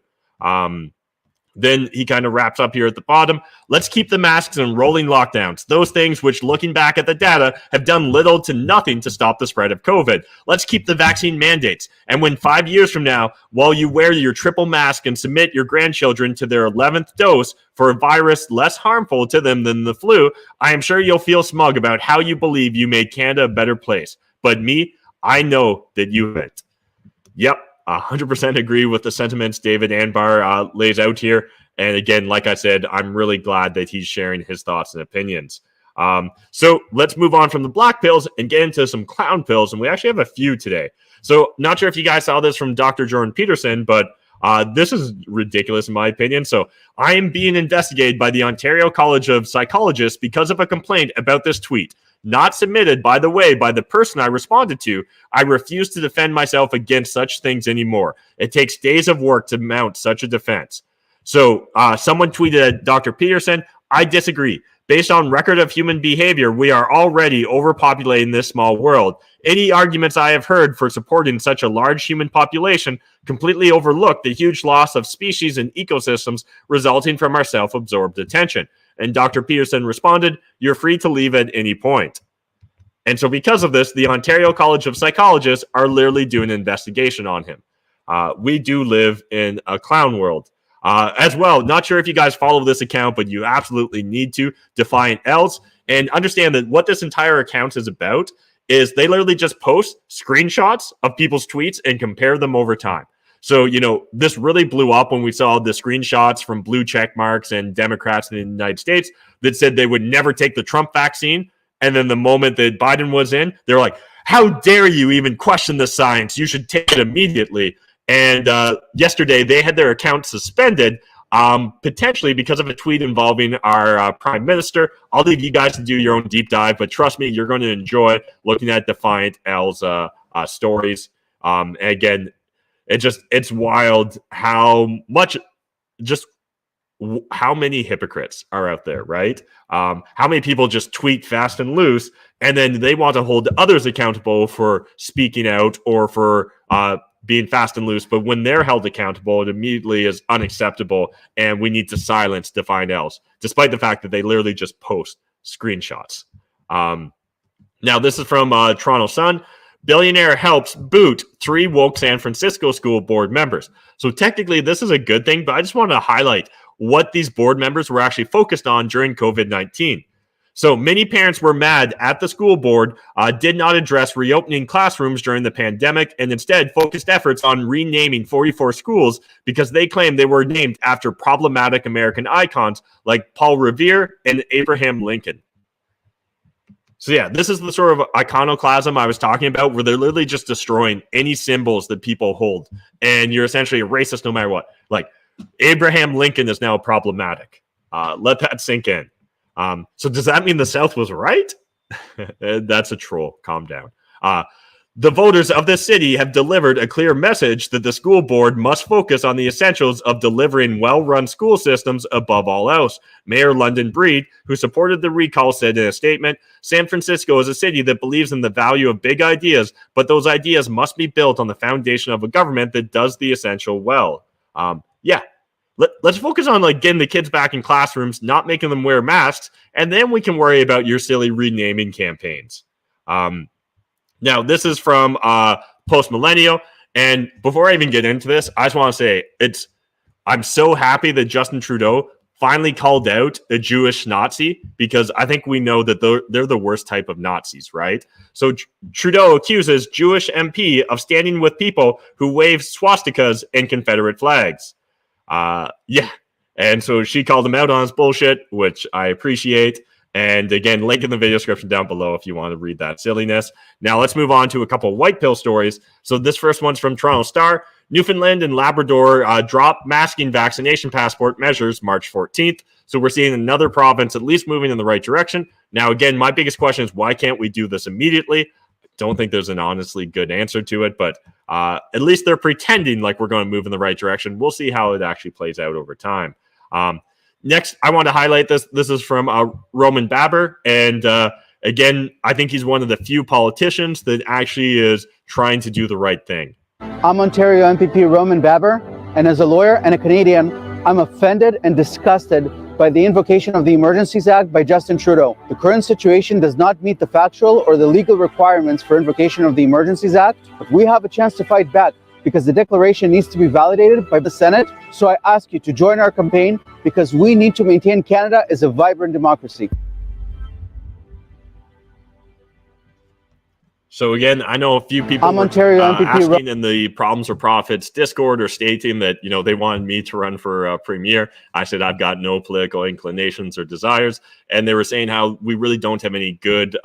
Then he kind of wraps up here at the bottom. Let's keep the masks and rolling lockdowns. Those things which, looking back at the data, have done little to nothing to stop the spread of COVID. Let's keep the vaccine mandates. And when 5 years from now, while you wear your triple mask and submit your grandchildren to their 11th dose for a virus less harmful to them than the flu, I am sure you'll feel smug about how you believe you made Canada a better place. But me, I know that you haven't. Yep. 100% agree with the sentiments David Anbar lays out here. And again, like I said, I'm really glad that he's sharing his thoughts and opinions. So let's move on from the black pills and get into some clown pills. And we actually have a few today. So not sure if you guys saw this from Dr. Jordan Peterson, but this is ridiculous in my opinion. So I am being investigated by the Ontario College of Psychologists because of a complaint about this tweet. Not submitted, by the way, by the person I responded to. I refuse to defend myself against such things anymore. It takes days of work to mount such a defense. So someone tweeted at Dr. Peterson, I disagree. Based on record of human behavior, we are already overpopulating this small world. Any arguments I have heard for supporting such a large human population completely overlook the huge loss of species and ecosystems resulting from our self-absorbed attention. And Dr. Peterson responded, you're free to leave at any point. And so because of this, the Ontario College of Psychologists are literally doing an investigation on him. We do live in a clown world. As well, not sure if you guys follow this account, but you absolutely need to Defiant Else and understand that what this entire account is about is they literally just post screenshots of people's tweets and compare them over time. So, this really blew up when we saw the screenshots from blue check marks and Democrats in the United States that said they would never take the Trump vaccine. And then the moment that Biden was in, they're like, how dare you even question the science? You should take it immediately. And yesterday, they had their account suspended, potentially because of a tweet involving our prime minister. I'll leave you guys to do your own deep dive, but trust me, you're going to enjoy looking at Defiant L's stories. And again, it's wild how many hypocrites are out there, right? How many people just tweet fast and loose, and then they want to hold others accountable for speaking out or for being fast and loose, but when they're held accountable, it immediately is unacceptable, and we need to silence Defiant Else, despite the fact that they literally just post screenshots. Now, this is from Toronto Sun. Billionaire helps boot 3 woke San Francisco school board members. So technically, this is a good thing, but I just want to highlight what these board members were actually focused on during COVID-19. So many parents were mad at the school board, did not address reopening classrooms during the pandemic, and instead focused efforts on renaming 44 schools because they claimed they were named after problematic American icons like Paul Revere and Abraham Lincoln. So yeah, this is the sort of iconoclasm I was talking about, where they're literally just destroying any symbols that people hold. And you're essentially a racist no matter what. Like, Abraham Lincoln is now problematic. Let that sink in. So does that mean the South was right? That's a troll. Calm down. The voters of this city have delivered a clear message that the school board must focus on the essentials of delivering well-run school systems above all else. Mayor London Breed, who supported the recall, said in a statement, San Francisco is a city that believes in the value of big ideas, but those ideas must be built on the foundation of a government that does the essential well. Let's focus on getting the kids back in classrooms, not making them wear masks, and then we can worry about your silly renaming campaigns. Now, this is from Post Millennial, and before I even get into this, I just want to say I'm so happy that Justin Trudeau finally called out a Jewish Nazi, because I think we know that they're the worst type of Nazis, right? So Trudeau accuses Jewish MP of standing with people who wave swastikas and Confederate flags. And so she called him out on his bullshit, which I appreciate. And again, link in the video description down below if you want to read that silliness. Now let's move on to a couple white pill stories. So this first one's from Toronto Star. Newfoundland and Labrador drop masking vaccination passport measures March 14th. So we're seeing another province at least moving in the right direction. Now, again, my biggest question is why can't we do this immediately? Don't think there's an honestly good answer to it, but at least they're pretending like we're going to move in the right direction. We'll see how it actually plays out over time. Next, I want to highlight this. This is from Roman Baber. And again, I think he's one of the few politicians that actually is trying to do the right thing. I'm Ontario MPP Roman Baber, and as a lawyer and a Canadian, I'm offended and disgusted by the invocation of the Emergencies Act by Justin Trudeau. The current situation does not meet the factual or the legal requirements for invocation of the Emergencies Act, but we have a chance to fight back because the declaration needs to be validated by the Senate. So I ask you to join our campaign because we need to maintain Canada as a vibrant democracy. So again, I know a few people asking in the Problems for Profits Discord or stating that, they wanted me to run for premier. I said I've got no political inclinations or desires. And they were saying how we really don't have any good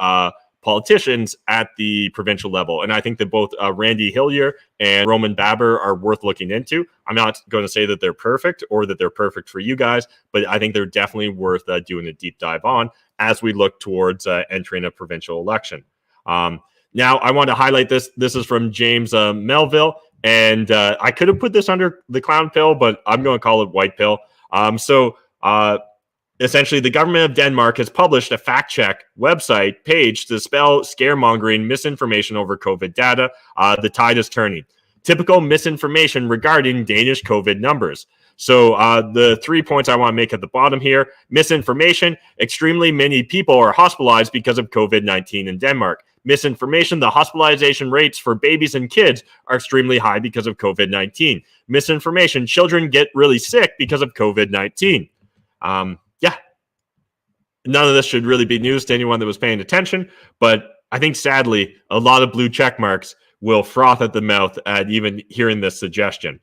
politicians at the provincial level. And I think that both Randy Hillier and Roman Baber are worth looking into. I'm not going to say that they're perfect or that they're perfect for you guys, but I think they're definitely worth doing a deep dive on as we look towards entering a provincial election. Now, I want to highlight this. This is from James Melville, and I could have put this under the clown pill, but I'm going to call it white pill. Essentially, the government of Denmark has published a fact check website page to dispel scaremongering misinformation over COVID data. The tide is turning. Typical misinformation regarding Danish COVID numbers. So the 3 points I want to make at the bottom here: misinformation, extremely many people are hospitalized because of COVID-19 in Denmark. Misinformation, the hospitalization rates for babies and kids are extremely high because of COVID-19. Misinformation, children get really sick because of COVID-19. None of this should really be news to anyone that was paying attention, but I think sadly, a lot of blue check marks will froth at the mouth at even hearing this suggestion.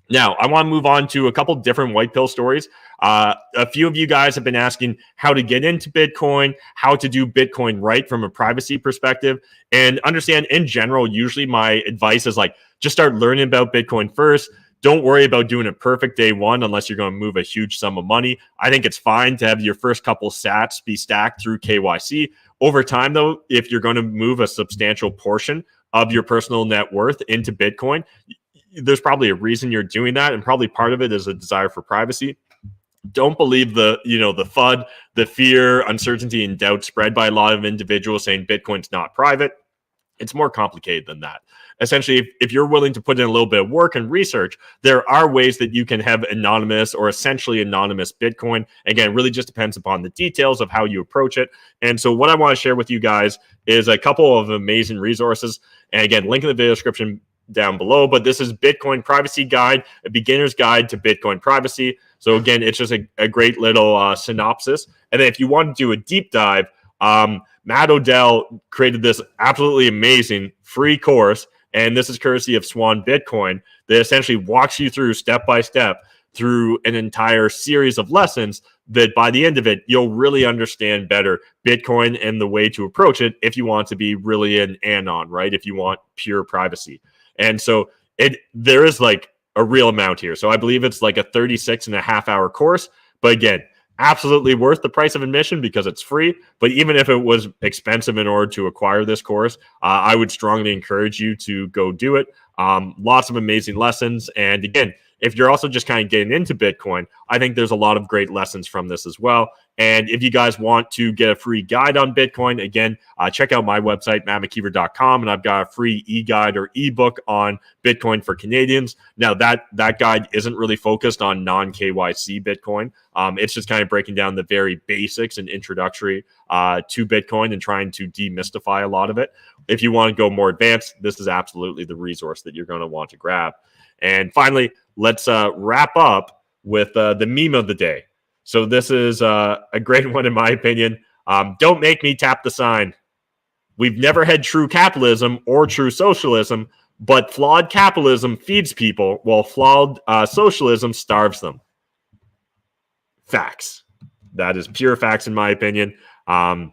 Now, I want to move on to a couple different white pill stories. A few of you guys have been asking how to get into Bitcoin, how to do Bitcoin right from a privacy perspective, and understand in general, usually my advice is just start learning about Bitcoin first. Don't worry about doing it perfect day one unless you're going to move a huge sum of money. I think it's fine to have your first couple sats be stacked through KYC. Over time, though, if you're going to move a substantial portion of your personal net worth into Bitcoin, there's probably a reason you're doing that, and probably part of it is a desire for privacy. Don't believe the FUD, the fear, uncertainty, and doubt spread by a lot of individuals saying Bitcoin's not private. It's more complicated than that. Essentially, if you're willing to put in a little bit of work and research, there are ways that you can have anonymous or essentially anonymous Bitcoin. Again, it really just depends upon the details of how you approach it. And so what I want to share with you guys is a couple of amazing resources. And again, link in the video description down below, but this is Bitcoin Privacy Guide, a beginner's guide to Bitcoin privacy. So again, it's just a great little synopsis. And then if you want to do a deep dive, Matt Odell created this absolutely amazing free course, and this is courtesy of Swan Bitcoin, that essentially walks you through step by step through an entire series of lessons that by the end of it, you'll really understand better Bitcoin and the way to approach it if you want to be really an anon, right? If you want pure privacy. And so there is a real amount here. So I believe it's a 36.5-hour course. But again, absolutely worth the price of admission because it's free. But even if it was expensive in order to acquire this course, I would strongly encourage you to go do it. Lots of amazing lessons. And again, if you're also just kind of getting into Bitcoin, I think there's a lot of great lessons from this as well. And if you guys want to get a free guide on Bitcoin, again, check out my website, mattmckeever.com, and I've got a free e-guide or ebook on Bitcoin for Canadians. Now, that guide isn't really focused on non-KYC Bitcoin. It's just kind of breaking down the very basics and introductory to Bitcoin and trying to demystify a lot of it. If you want to go more advanced, this is absolutely the resource that you're going to want to grab. And finally, let's wrap up with the meme of the day. So this is a great one, in my opinion. Don't make me tap the sign. We've never had true capitalism or true socialism, but flawed capitalism feeds people while flawed socialism starves them. Facts. That is pure facts, in my opinion. So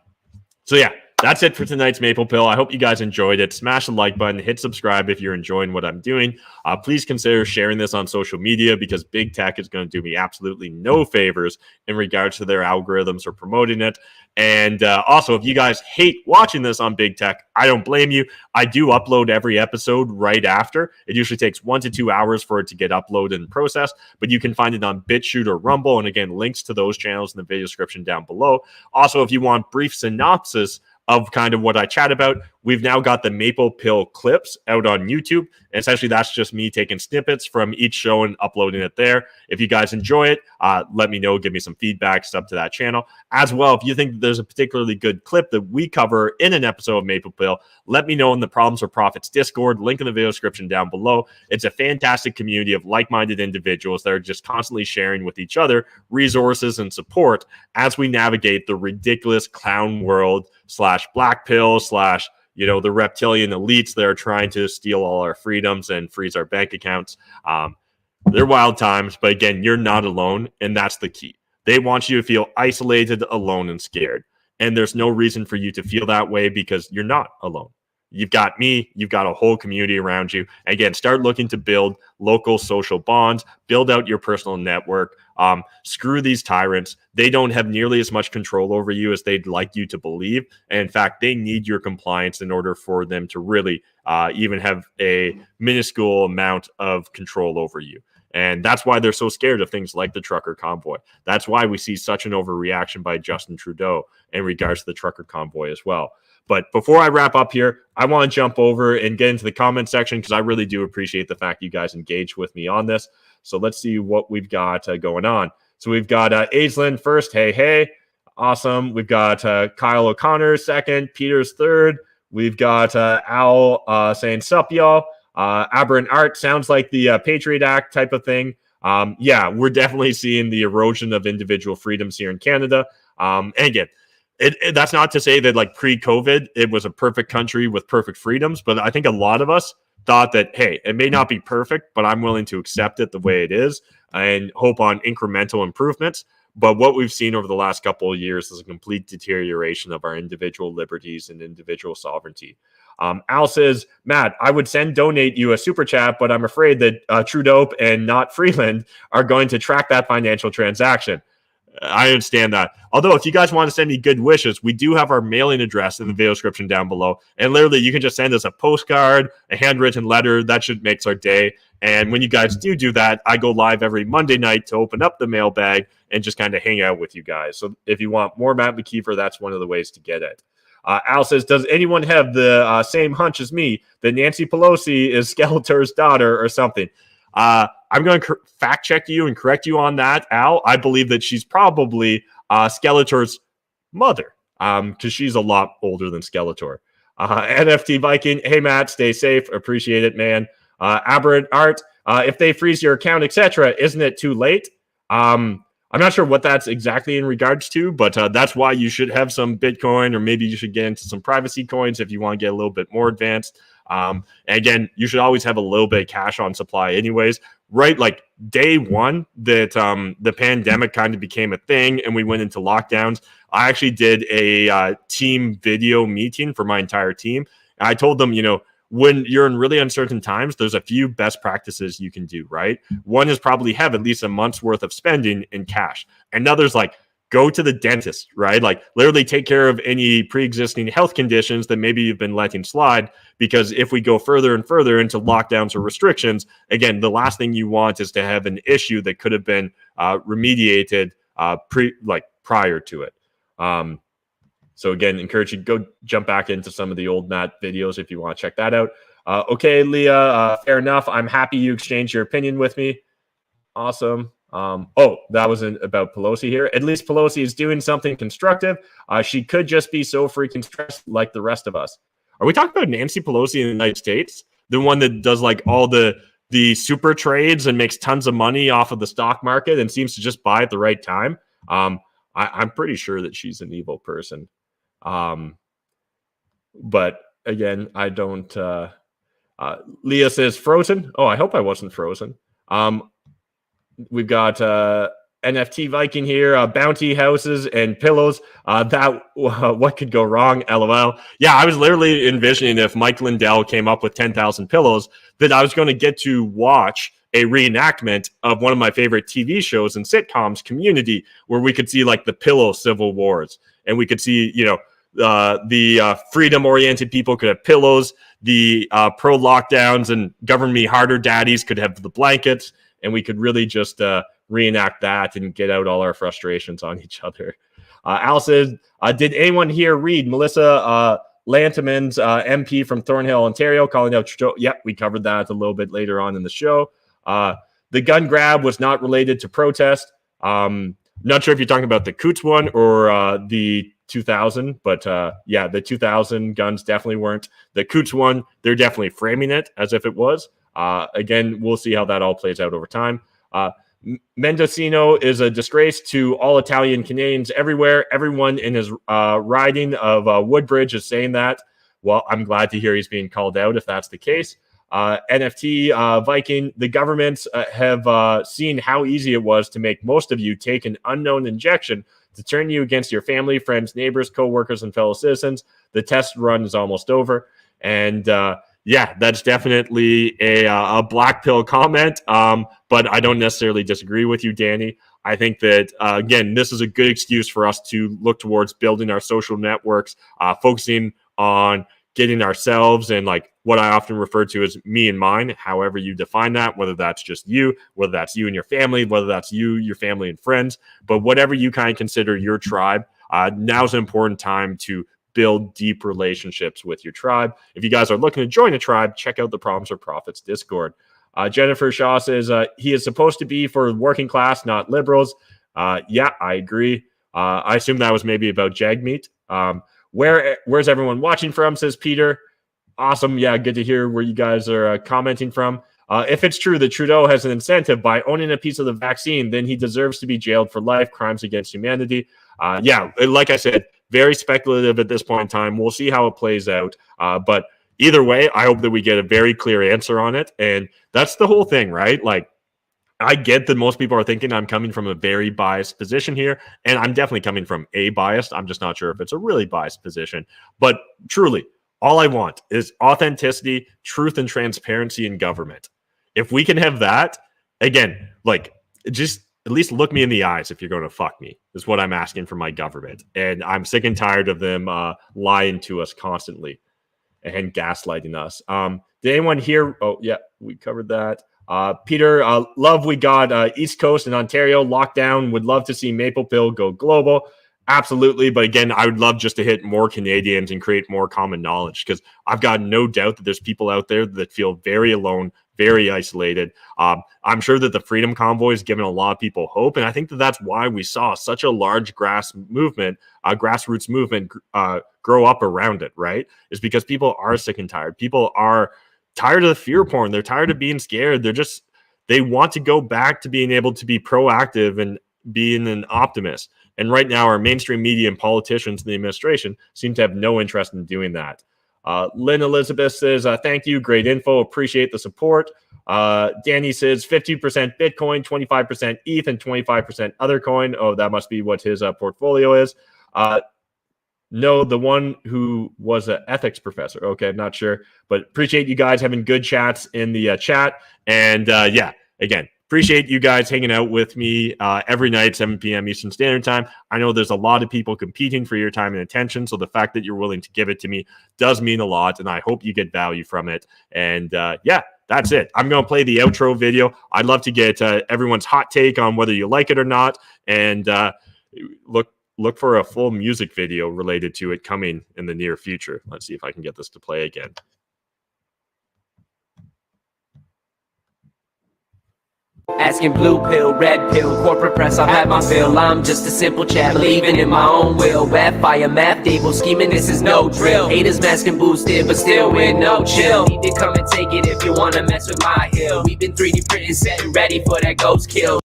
yeah, that's it for tonight's Maple Pill. I hope you guys enjoyed it. Smash the like button, hit subscribe if you're enjoying what I'm doing. Please consider sharing this on social media because big tech is going to do me absolutely no favors in regards to their algorithms or promoting it. And also, if you guys hate watching this on big tech, I don't blame you. I do upload every episode right after. It usually takes 1 to 2 hours for it to get uploaded and processed, but you can find it on BitChute or Rumble. And again, links to those channels in the video description down below. Also, if you want brief synopsis of kind of what I chat about, we've now got the Maple Pill clips out on YouTube. And essentially, that's just me taking snippets from each show and uploading it there. If you guys enjoy it, let me know. Give me some feedback, sub to that channel. As well, if you think that there's a particularly good clip that we cover in an episode of Maple Pill, let me know in the Problems or Profits Discord. Link in the video description down below. It's a fantastic community of like-minded individuals that are just constantly sharing with each other resources and support as we navigate the ridiculous clown world / black pill / the reptilian elites that are trying to steal all our freedoms and freeze our bank accounts. They're wild times, but again, you're not alone, and that's the key. They want you to feel isolated, alone, and scared. And there's no reason for you to feel that way because you're not alone. You've got me. You've got a whole community around you. Again, start looking to build local social bonds, build out your personal network. Screw these tyrants. They don't have nearly as much control over you as they'd like you to believe. And in fact, they need your compliance in order for them to really even have a minuscule amount of control over you. And that's why they're so scared of things like the trucker convoy. That's why we see such an overreaction by Justin Trudeau in regards to the trucker convoy as well. But before I wrap up here, I want to jump over and get into the comment section because I really do appreciate the fact you guys engage with me on this. So let's see what we've got going on. So we've got Aislinn first. Hey. Awesome. We've got Kyle O'Connor second. Peter's third. We've got Al saying, sup, y'all. Aberrant Art sounds like the Patriot Act type of thing. Yeah, we're definitely seeing the erosion of individual freedoms here in Canada. And again, that's not to say that like pre-COVID, it was a perfect country with perfect freedoms. But I think a lot of us thought that, hey, it may not be perfect, but I'm willing to accept it the way it is and hope on incremental improvements. But what we've seen over the last couple of years is a complete deterioration of our individual liberties and individual sovereignty. Al says, Matt, I would donate you a super chat, but I'm afraid that Trudeau and not Freeland are going to track that financial transaction. I understand that. Although, if you guys want to send me good wishes, we do have our mailing address in the video description down below. And literally, you can just send us a postcard, a handwritten letter. That should make our day. And when you guys do that, I go live every Monday night to open up the mailbag and just kind of hang out with you guys. So if you want more Matt McKeever, that's one of the ways to get it. Al says, does anyone have the same hunch as me that Nancy Pelosi is Skeletor's daughter or something? I'm going to fact check you and correct you on that, Al. I believe that she's probably Skeletor's mother because she's a lot older than Skeletor. NFT Viking, hey, Matt, stay safe. Appreciate it, man. Aberrant Art, if they freeze your account, etc., isn't it too late? I'm not sure what that's exactly in regards to, but that's why you should have some Bitcoin, or maybe you should get into some privacy coins if you want to get a little bit more advanced. And again, you should always have a little bit of cash on supply anyways, right? Like day one that the pandemic kind of became a thing and we went into lockdowns, I actually did a team video meeting for my entire team. And I told them, when you're in really uncertain times, there's a few best practices you can do, right? One is probably have at least a month's worth of spending in cash. Another's like, go to the dentist, right? Like literally take care of any pre-existing health conditions that maybe you've been letting slide. Because if we go further and further into lockdowns or restrictions, again, the last thing you want is to have an issue that could have been remediated prior to it. So again, encourage you to go jump back into some of the old Matt videos if you want to check that out. Okay, Leah, fair enough. I'm happy you exchanged your opinion with me. Awesome. That wasn't about Pelosi here. At least Pelosi is doing something constructive. She could just be so freaking stressed like the rest of us. Are we talking about Nancy Pelosi in the United States? The one that does like all the super trades and makes tons of money off of the stock market and seems to just buy at the right time? I'm pretty sure that she's an evil person. But again, I don't, Leah says frozen. Oh, I hope I wasn't frozen. We've got, NFT Viking here, bounty houses and pillows. What could go wrong? LOL. Yeah, I was literally envisioning if Mike Lindell came up with 10,000 pillows, that I was going to get to watch a reenactment of one of my favorite TV shows and sitcoms, Community, where we could see like the pillow civil wars, and we could see, the freedom-oriented people could have pillows, the pro-lockdowns and govern me harder daddies could have the blankets, and we could really just reenact that and get out all our frustrations on each other. Al says, did anyone here read Melissa Lantaman's MP from Thornhill, Ontario, calling out Trudeau? Yep, we covered that a little bit later on in the show. The gun grab was not related to protest. Not sure if you're talking about the Coots one or the 2000, but yeah, the 2000 guns definitely weren't. The Coots one, they're definitely framing it as if it was. Again, we'll see how that all plays out over time. Mendocino is a disgrace to all Italian Canadians everywhere. Everyone in his riding of Woodbridge is saying that. Well, I'm glad to hear he's being called out if that's the case. NFT Viking, the governments have seen how easy it was to make most of you take an unknown injection to turn you against your family, friends, neighbors, co-workers, and fellow citizens. The test run is almost over. And yeah, that's definitely a black pill comment, but I don't necessarily disagree with you, Danny. I think that, again, this is a good excuse for us to look towards building our social networks, focusing on getting ourselves and like what I often refer to as me and mine, however you define that, whether that's just you, whether that's you and your family, whether that's you, your family and friends, but whatever you kind of consider your tribe, now's an important time to build deep relationships with your tribe. If you guys are looking to join a tribe, check out the Problems or Profits Discord. Jennifer Shaw says he is supposed to be for working class, not liberals. Yeah, I agree. I assume that was maybe about Jagmeet. Where's everyone watching from, says Peter. Awesome. Yeah, good to hear where you guys are commenting from. If it's true that Trudeau has an incentive by owning a piece of the vaccine, then he deserves to be jailed for life, crimes against humanity. Yeah, like I said, very speculative at this point in time. We'll see how it plays out. But either way, I hope that we get a very clear answer on it. And that's the whole thing, right? Like, I get that most people are thinking I'm coming from a very biased position here, and I'm definitely coming from a biased. I'm just not sure if it's a really biased position. But truly, all I want is authenticity, truth, and transparency in government. If we can have that, again, like, just at least look me in the eyes if you're going to fuck me, is what I'm asking for my government. And I'm sick and tired of them lying to us constantly and gaslighting us. Did anyone hear? Oh, yeah, we covered that. Peter, love we got East Coast and Ontario locked down. Would love to see Maple Pill go global. Absolutely. But again, I would love just to hit more Canadians and create more common knowledge, because I've got no doubt that there's people out there that feel very alone, very isolated. I'm sure that the Freedom Convoy is giving a lot of people hope. And I think that that's why we saw such a large grassroots movement grow up around it, right? Is because people are sick and tired. People are tired of the fear porn. They're tired of being scared. They want to go back to being able to be proactive and being an optimist. And right now, our mainstream media and politicians in the administration seem to have no interest in doing that. Lynn Elizabeth says, thank you. Great info. Appreciate the support. Danny says 50% Bitcoin, 25% ETH, and 25% other coin. Oh, that must be what his portfolio is. No, the one who was an ethics professor. Okay, I'm not sure, but appreciate you guys having good chats in the chat. And yeah, again, appreciate you guys hanging out with me every night, 7 p.m. Eastern Standard Time. I know there's a lot of people competing for your time and attention, so the fact that you're willing to give it to me does mean a lot, and I hope you get value from it. And yeah, that's it. I'm going to play the outro video. I'd love to get everyone's hot take on whether you like it or not, and look for a full music video related to it coming in the near future. Let's see if I can get this to play again. Asking blue pill, red pill, corporate press, I've had my fill. I'm just a simple chat, believing in my own will. Rap, fire, math, evil, scheming, this is no drill. Haters masking boosted, but still with no chill. Need to come and take it if you wanna mess with my hill. We've been 3D printing, set and ready for that ghost kill.